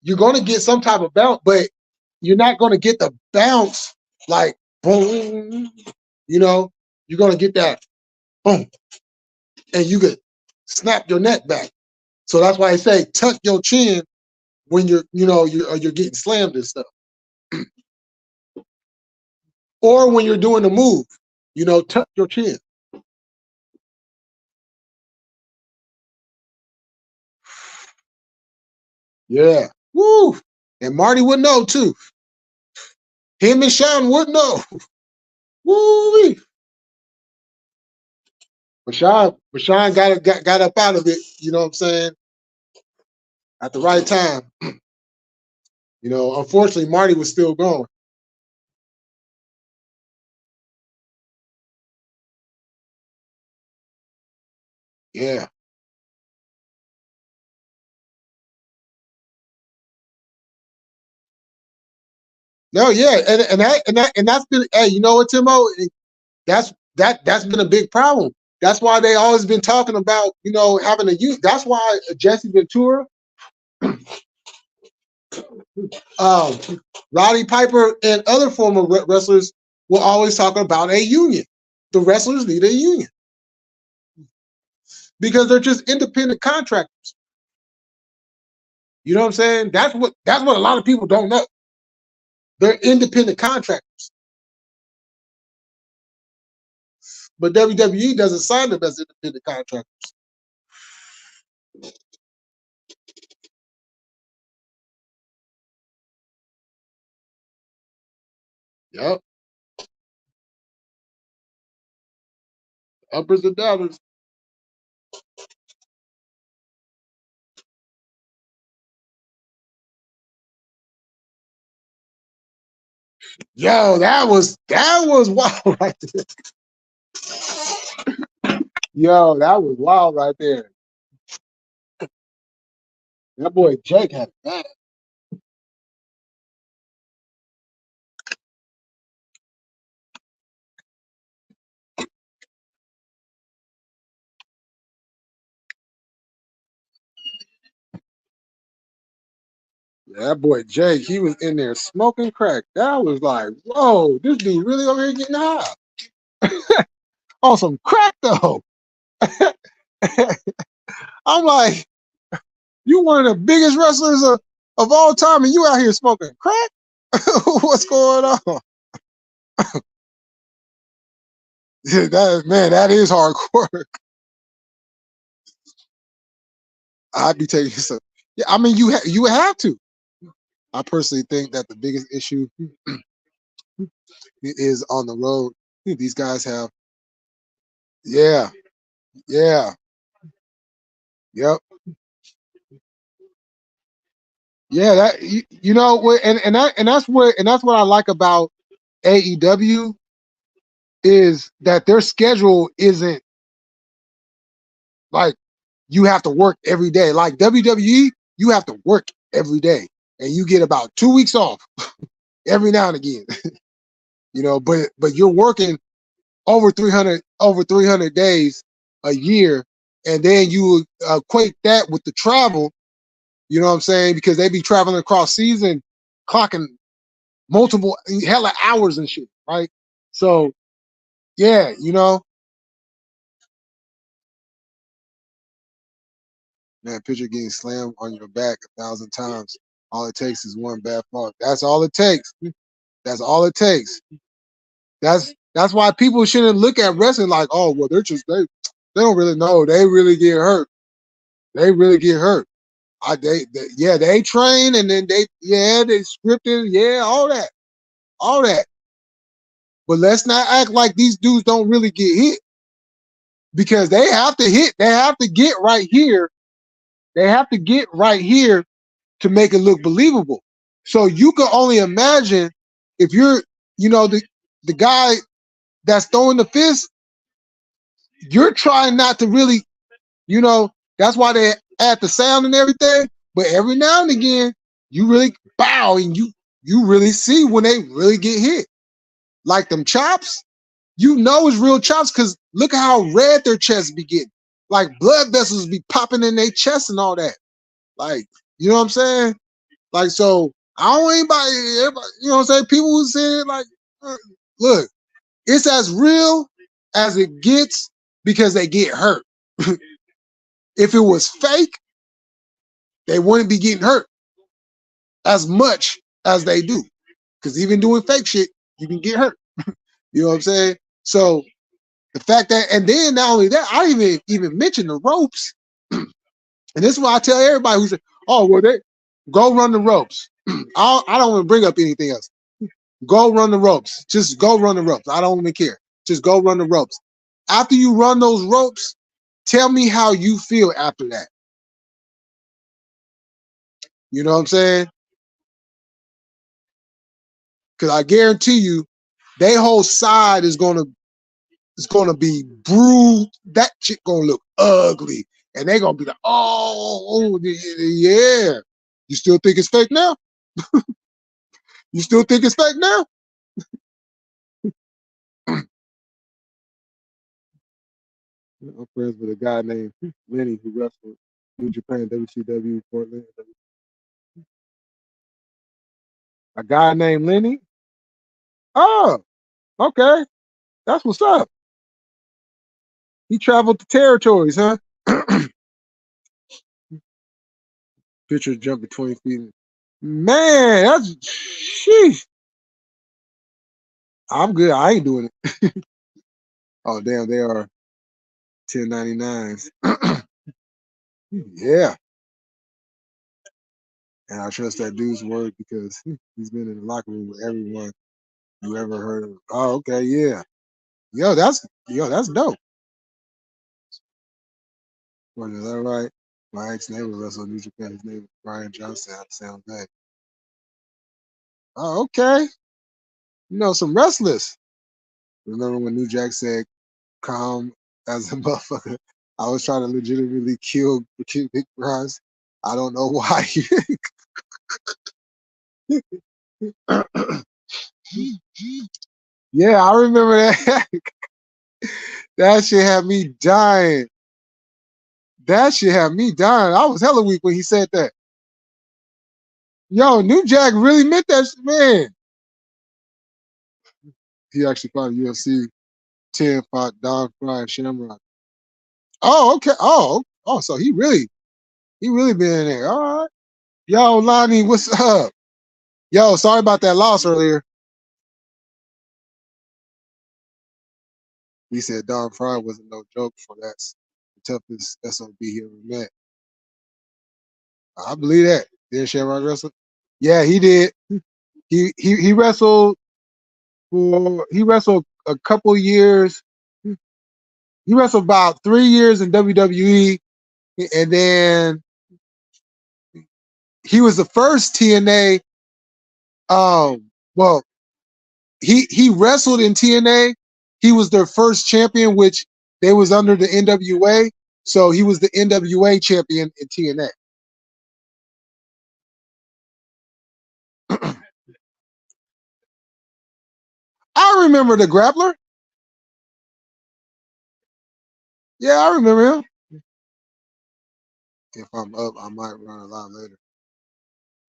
You're gonna get some type of bounce, but you're not gonna get the bounce like boom. You know, you're gonna get that boom, and you could snap your neck back. So that's why I say tuck your chin when you're, you know, you're getting slammed and stuff, or when you're doing the move. You know, tuck your chin. Yeah. Woo. And Marty would know too. Him and Sean would know. Woo. But Sean got up out of it. You know what I'm saying? At the right time. You know, unfortunately, Marty was still going. Yeah. No, yeah, and that's been. Hey, you know what, Timo? That's been a big problem. That's why they always been talking about, you know, having a youth. That's why Jesse Ventura, um, Roddy Piper, and other former wrestlers were always talking about a union. The wrestlers need a union because they're just independent contractors. You know what I'm saying? That's what a lot of people don't know. They're independent contractors, but WWE doesn't sign them as independent contractors. Yep, uppers and downers. Yo, that was wild right there. Yo, that was wild right there. That boy Jake had that. That boy Jake, he was in there smoking crack. That was like, whoa, this dude really over here getting high on some crack though. I'm like, you one of the biggest wrestlers of all time, and you out here smoking crack? What's going on? That is hardcore. I'd be taking some. Yeah, I mean, you have to. I personally think that the biggest issue is on the road. These guys have, yeah, yeah, yep, yeah. That you know, and that's what I like about AEW is that their schedule isn't like you have to work every day. Like WWE, you have to work every day, and you get about 2 weeks off every now and again. You know, but you're working over 300 days a year, and then you equate that with the travel. You know what I'm saying? Because they be traveling across season, clocking multiple hella hours and shit, right? So yeah, you know, man, picture getting slammed on your back 1,000 times. All it takes is one bad fall. That's all it takes. That's all it takes. That's why people shouldn't look at wrestling like, oh, well, they don't really know. They really get hurt. They really get hurt. Yeah, they train and then they scripted, yeah, all that. But let's not act like these dudes don't really get hit because they have to hit. They have to get right here. They have to get right here to make it look believable. So you can only imagine if you're, the guy that's throwing the fist, you're trying not to really, that's why they add the sound and everything. But every now and again, you really bow and you really see when they really get hit. Like them chops, it's real chops because look at how red their chests be getting. Like blood vessels be popping in their chest and all that. Like, you know what I'm saying? Like, so I don't everybody, you know what I'm saying? People who say it like, look, it's as real as it gets because they get hurt. If it was fake, they wouldn't be getting hurt as much as they do. Because even doing fake shit, you can get hurt. You know what I'm saying? So the fact that, and then not only that, I didn't even mention the ropes. And this is why I tell everybody who said, "Oh, well, they go run the ropes." I don't want to bring up anything else. Go run the ropes. Just go run the ropes. I don't even care. Just go run the ropes. After you run those ropes, tell me how you feel after that. You know what I'm saying? Because I guarantee you, their whole side is gonna be bruised. That shit gonna look ugly, and they gonna be like, "Oh, yeah." You still think it's fake now? You still think it's fake now? I'm friends with a guy named Lenny who wrestled New Japan, WCW, Portland. A guy named Lenny. Oh, okay, that's what's up. He traveled the territories, huh? Picture jumping 20 feet. Man, that's sheesh. I'm good. I ain't doing it. Oh damn, they are 1099s. Yeah, and I trust that dude's word because he's been in the locker room with everyone you ever heard of. Oh, okay, yeah. That's dope. What is that right? My ex neighbor wrestled New Japan. His name was Brian Johnson. Out of San Jose. Oh, okay. Some wrestlers. Remember when New Jack said calm as a motherfucker? I was trying to legitimately kill Big Bronze. I don't know why. Yeah, I remember that. That shit had me dying. That shit had me dying. I was hella weak when he said that. Yo, New Jack really meant that shit, man. He actually fought UFC 10, fought Don Fry and Shamrock. Oh, okay. Oh, so he really been in there. All right. Yo, Lonnie, what's up? Yo, sorry about that loss earlier. He said Don Fry wasn't no joke for that's the toughest SOB he ever met. I believe that. Did Shamrock wrestle? Yeah, he did. He wrestled he wrestled a couple years. He wrestled about 3 years in WWE, and then he was the first TNA. Well, he wrestled in TNA. He was their first champion, which they was under the NWA. So he was the NWA champion in TNA. I remember the Grappler. Yeah, I remember him. If I'm up, I might run a lot later.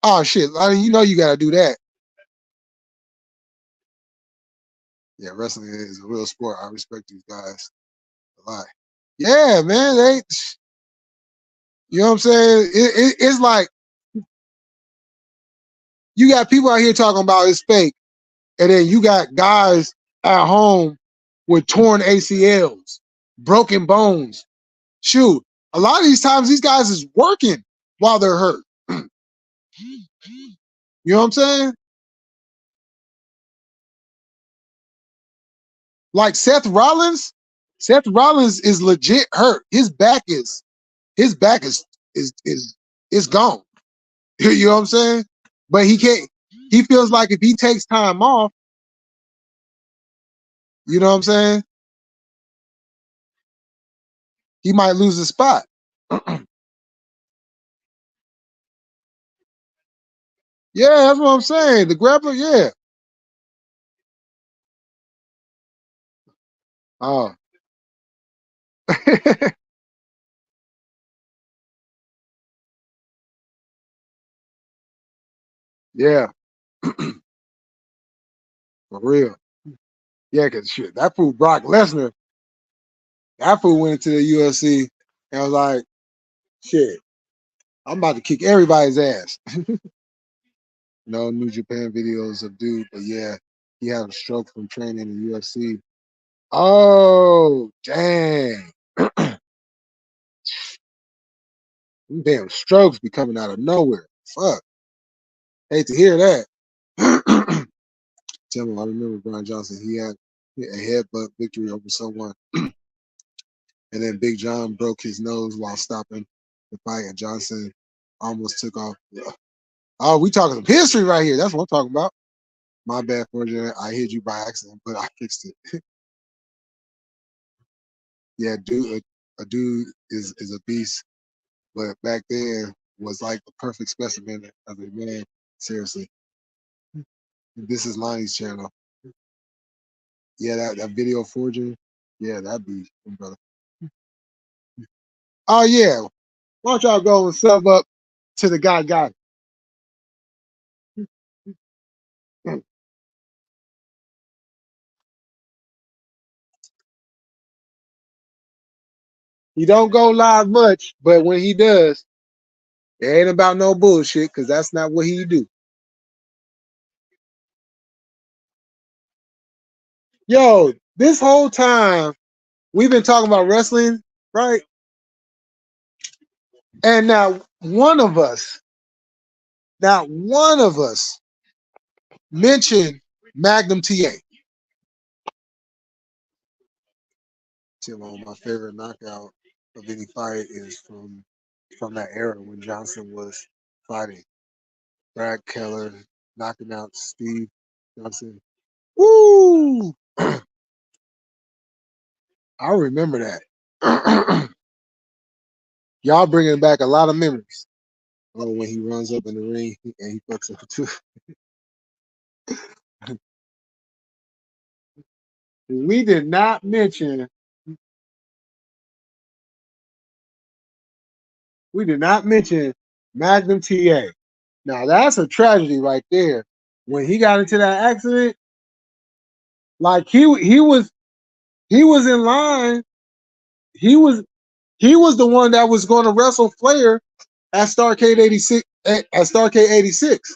Oh shit! You know you gotta do that. Yeah, wrestling is a real sport. I respect these guys a lot. Yeah, man. You know what I'm saying? It's like you got people out here talking about it's fake, and then you got guys at home with torn ACLs, broken bones. Shoot, a lot of these times these guys is working while they're hurt. You know what I'm saying? Like Seth Rollins is legit hurt. His back is gone. You know what I'm saying? But he can't. He feels like if he takes time off, you know what I'm saying? He might lose his spot. Yeah, that's what I'm saying. The grappler, yeah. Oh, yeah, for real. Yeah, cause shit, that fool Brock Lesnar, that fool went into the UFC and was like, shit, I'm about to kick everybody's ass. No New Japan videos of dude, but yeah, he had a stroke from training in the UFC. Oh, dang. Them damn strokes be coming out of nowhere. Fuck. Hate to hear that. Tell me, I remember Brian Johnson. He had a headbutt victory over someone, and then Big John broke his nose while stopping the fight, and Johnson almost took off. Oh, we talking some history right here. That's what I'm talking about. My bad, Fortune. I hit you by accident, but I fixed it. Yeah, dude, a dude is a beast, but back then was like the perfect specimen of a man. Seriously, this is Lonnie's channel. Yeah, that video forging. Yeah, that'd be brother. Oh yeah, why don't y'all go and sub up to the guy? He don't go live much, but when he does, it ain't about no bullshit because that's not what he do. Yo, this whole time we've been talking about wrestling, right? And not one of us mentioned Magnum TA. Timo, my favorite knockout of any fight is from that era when Johnson was fighting. Brad Keller knocking out Steve Johnson. Woo! I remember that. Y'all bringing back a lot of memories. Oh, when he runs up in the ring and he fucks up too. We did not mention Magnum TA. Now that's a tragedy right there. When he got into that accident, like he was in line. He was the one that was going to wrestle Flair at Starrcade 86 at Starrcade 86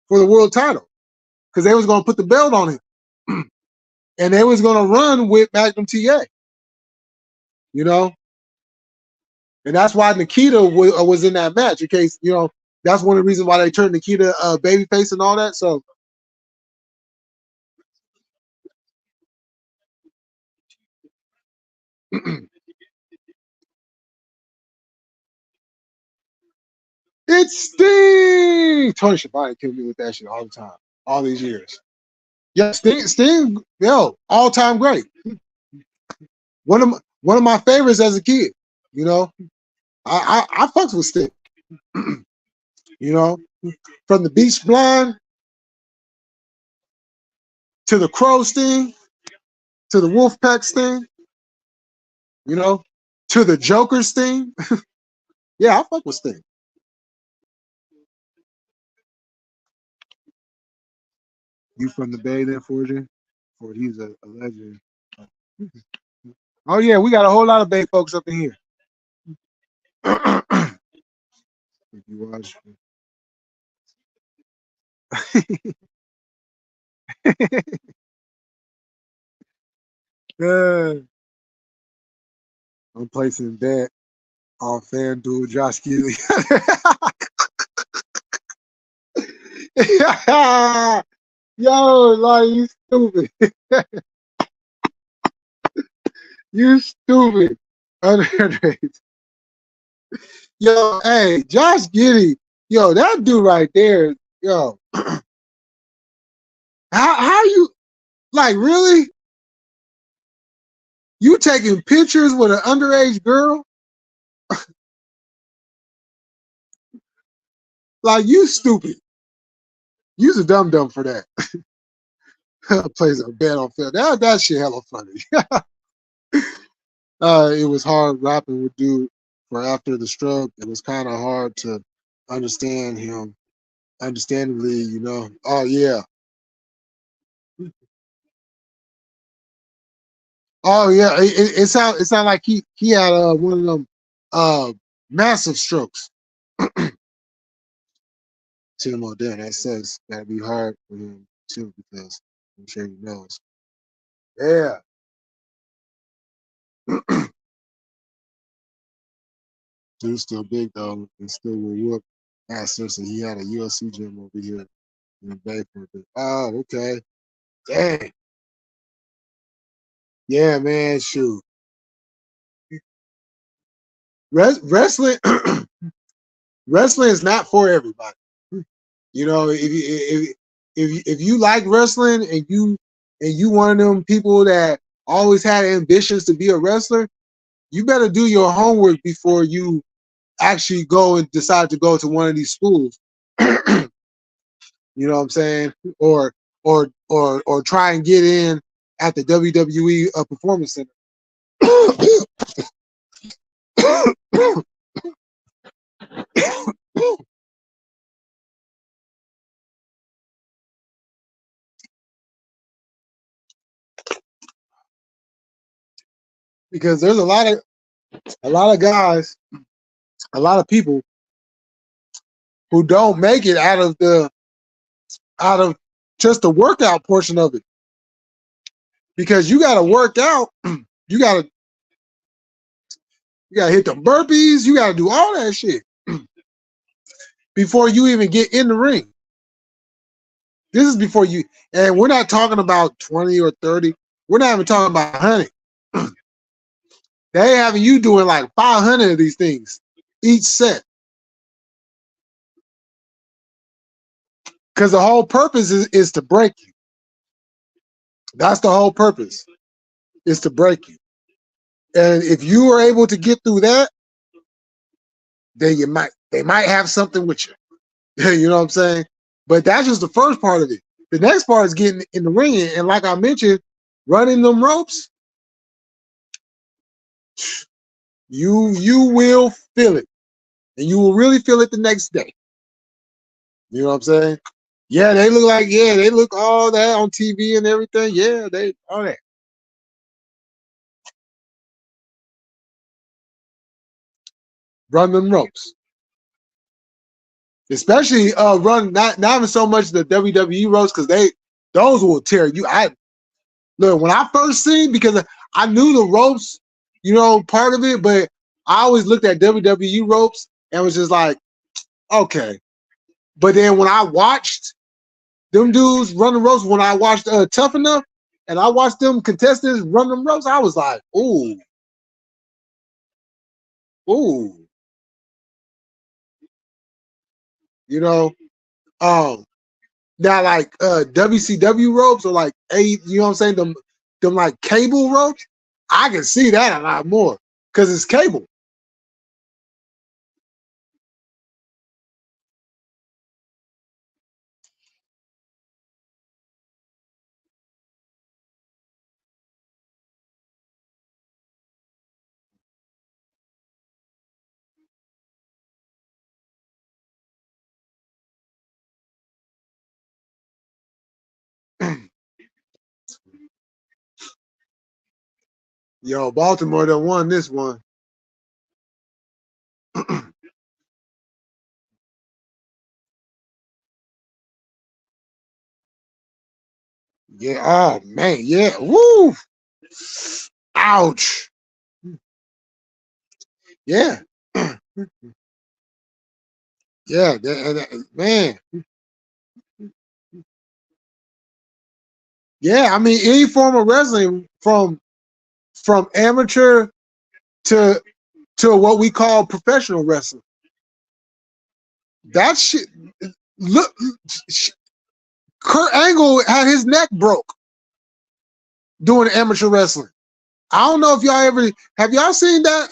for the world title because they was going to put the belt on him and they was going to run with Magnum TA. You know, And that's why Nikita was in that match. In case that's one of the reasons why they turned Nikita babyface and all that. So it's Sting. Tony Schiavone killed me with that shit all the time, all these years. Yeah, Sting, all time great. One of my favorites as a kid. I fucks with Sting. From the Beach Blonde to the Crow Sting to the Wolfpack Sting, to the Joker Sting. Yeah, I fuck with Sting. You from the Bay there, Forger? Or he's a legend. Oh yeah, we got a whole lot of Bay folks up in here. If you watch. I'm placing bet on FanDuel Josh Gidley. Yo, like you stupid. You stupid. Yo, hey, Josh Giddey. Yo, that dude right there. Yo. How you like really? You taking pictures with an underage girl? Like you stupid. You's a dum-dum for that. Plays a bet on film. That shit hella funny. It was hard rapping with dude for after the stroke. It was kind of hard to understand him. Understandably, Oh yeah. Oh yeah. It sound like he had one of them massive strokes. Tim O'Dell, that says that'd be hard for him too because I'm sure he knows. Yeah. Dude's still big though, and still will whoop ass Simpson. He had a UFC gym over here in the Bay for a bit. Oh, okay. Dang. Yeah, man, shoot. Wrestling wrestling is not for everybody. If you like wrestling and you one of them people that always had ambitions to be a wrestler, you better do your homework before you actually go and decide to go to one of these schools. You know what I'm saying? Or try and get in at the WWE Performance Center. Because there's a lot of guys, a lot of people who don't make it out of just the workout portion of it. Because you got to work out, you got to hit the burpees, you got to do all that shit before you even get in the ring. This is before you, and we're not talking about 20 or 30. We're not even talking about 100. They having you doing like 500 of these things each set. Because the whole purpose is to break you. That's the whole purpose, is to break you. And if you are able to get through that, then they might have something with you. You know what I'm saying? But that's just the first part of it. The next part is getting in the ring, and like I mentioned, running them ropes. You will feel it, and you will really feel it the next day. You know what I'm saying? Yeah, they look all that on TV and everything. Yeah, they all that. Run them ropes. Especially run not even so much the WWE ropes, because those will tear you. Look, when I first seen, because I knew the ropes, part of it, but I always looked at WWE ropes and was just like, okay. But then when I watched them dudes run the ropes, when I watched Tough Enough, and I watched them contestants run them ropes, I was like, ooh, ooh, you know. Um, Now like WCW ropes or like you know what I'm saying, them like cable ropes, I can see that a lot more because it's cable. Yo, Baltimore done won this one. Yeah, oh man, yeah, woo, ouch, yeah, yeah, man, yeah. I mean, any form of wrestling from amateur to what we call professional wrestling. That shit. Look, Kurt Angle had his neck broke doing amateur wrestling. I don't know if y'all ever have y'all seen that.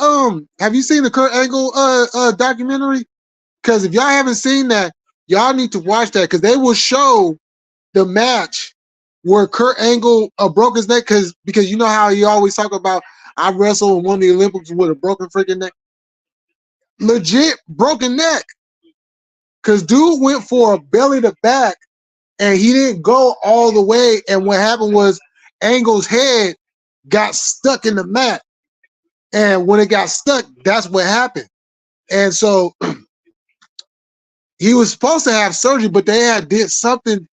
Have you seen the Kurt Angle documentary? Because if y'all haven't seen that, y'all need to watch that because they will show the match where Kurt Angle broke his neck because you know how he always talk about I wrestled and won the Olympics with a broken freaking neck. Legit broken neck. Cause dude went for a belly to back and he didn't go all the way. And what happened was Angle's head got stuck in the mat. And when it got stuck, that's what happened. And so he was supposed to have surgery, but they had did something.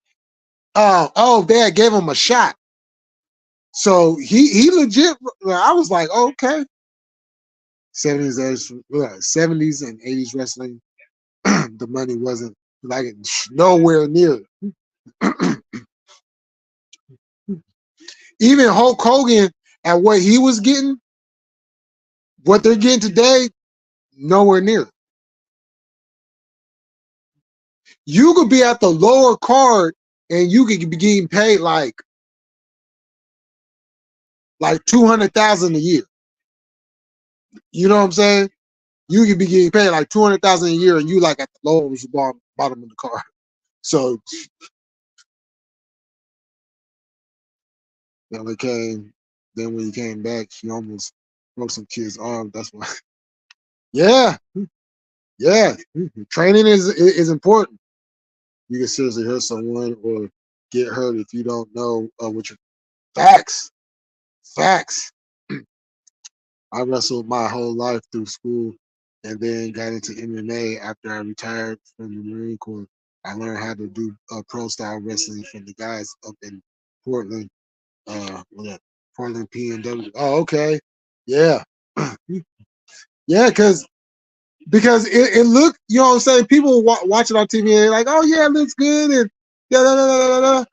They had gave him a shot. So he legit. I was like, okay. 70s and 80s wrestling, the money wasn't like nowhere near. Even Hulk Hogan at what he was getting, what they're getting today, nowhere near. You could be at the lower card and you could be getting paid like 200,000 a year. You know what I'm saying? You could be getting paid like 200,000 a year, and you like at the lowest bottom of the card. So then we came. Then when he came back, he almost broke some kid's arm. That's why. Yeah, yeah. Training is important. You can seriously hurt someone or get hurt if you don't know what your facts. Facts. I wrestled my whole life through school and then got into MMA after I retired from the Marine Corps. I learned how to do pro style wrestling from the guys up in Portland, Portland PNW. Oh, okay. Yeah. Yeah, because it looked, you know what I'm saying? People watch it on TV and they're like, oh, yeah, it looks good. And da, da, da, da, da, da.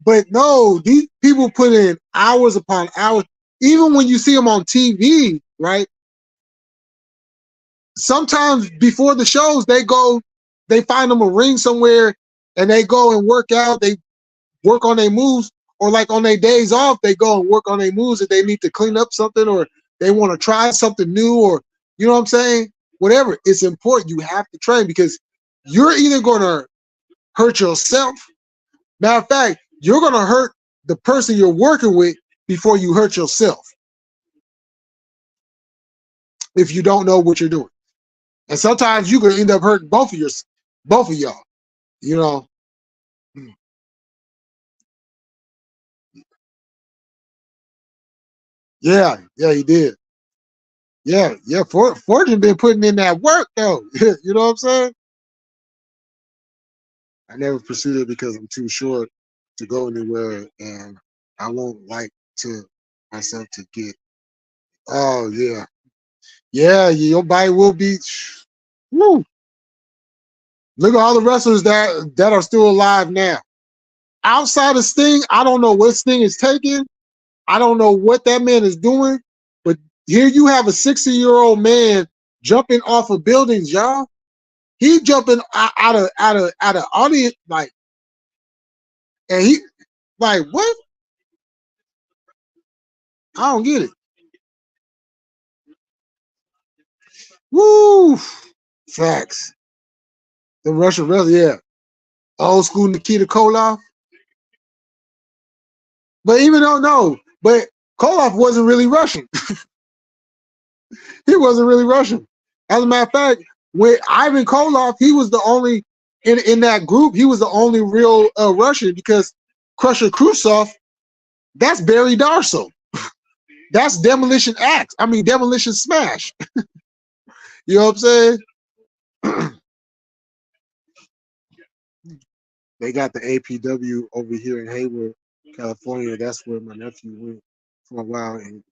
But no, these people put in hours upon hours. Even when you see them on TV, right? Sometimes before the shows, they find them a ring somewhere and they go and work out. They work on their moves, or like on their days off, they go and work on their moves if they need to clean up something or they want to try something new, or you know what I'm saying? Whatever. It's important. You have to train because you're either going to hurt yourself. Matter of fact, you're going to hurt the person you're working with before you hurt yourself if you don't know what you're doing. And sometimes you could end up hurting both of y'all. You know. Yeah, yeah, he did. Yeah, yeah. Fortune been putting in that work though. You know what I'm saying? I never pursued it because I'm too short to go anywhere, and I won't like to myself to get. Oh yeah, Yeah, your body will be. Woo. Look at all the wrestlers that are still alive now. Outside of Sting, I don't know what Sting is taking. I don't know what that man is doing. But here you have a 60-year-old man jumping off of buildings, y'all. He jumping out of audience, like, and he like what? I don't get it. Woo! Facts. The Russian wrestler, yeah. Old school Nikita Koloff. But even though no, but Koloff wasn't really Russian. He wasn't really Russian. As a matter of fact, with Ivan Koloff, he was the only in that group. He was the only real Russian because Crusher Khrushchev, that's Barry Darsow. That's Demolition Axe. I mean Demolition Smash. You know what I'm saying? They got the APW over here in Hayward, California. That's where my nephew went for a while. And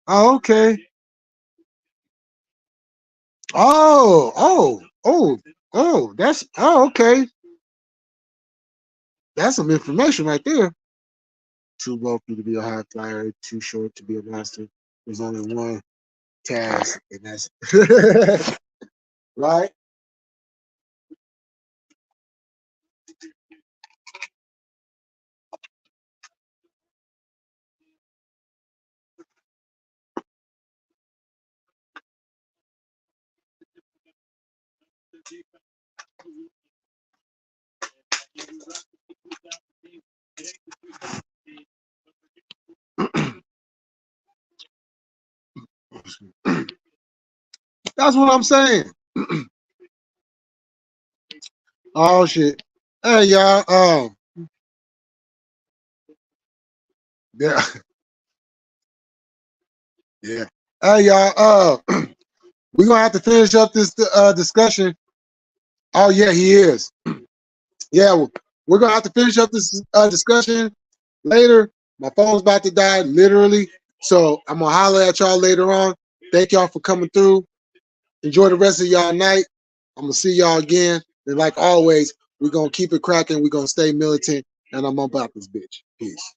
oh, okay. That's okay. That's some information right there. Too bulky to be a high flyer, too short to be a master. There's only one task, and that's right. That's what I'm saying. Oh shit. Hey y'all. Yeah. Yeah. Hey y'all. We're gonna have to finish up this discussion. Oh yeah, he is. Yeah, we're gonna have to finish up this discussion later. My phone's about to die, literally. So I'm gonna holler at y'all later on. Thank y'all for coming through. Enjoy the rest of y'all night. I'm gonna see y'all again. And like always, we're gonna keep it cracking. We're gonna stay militant. And I'm about this bitch. Peace.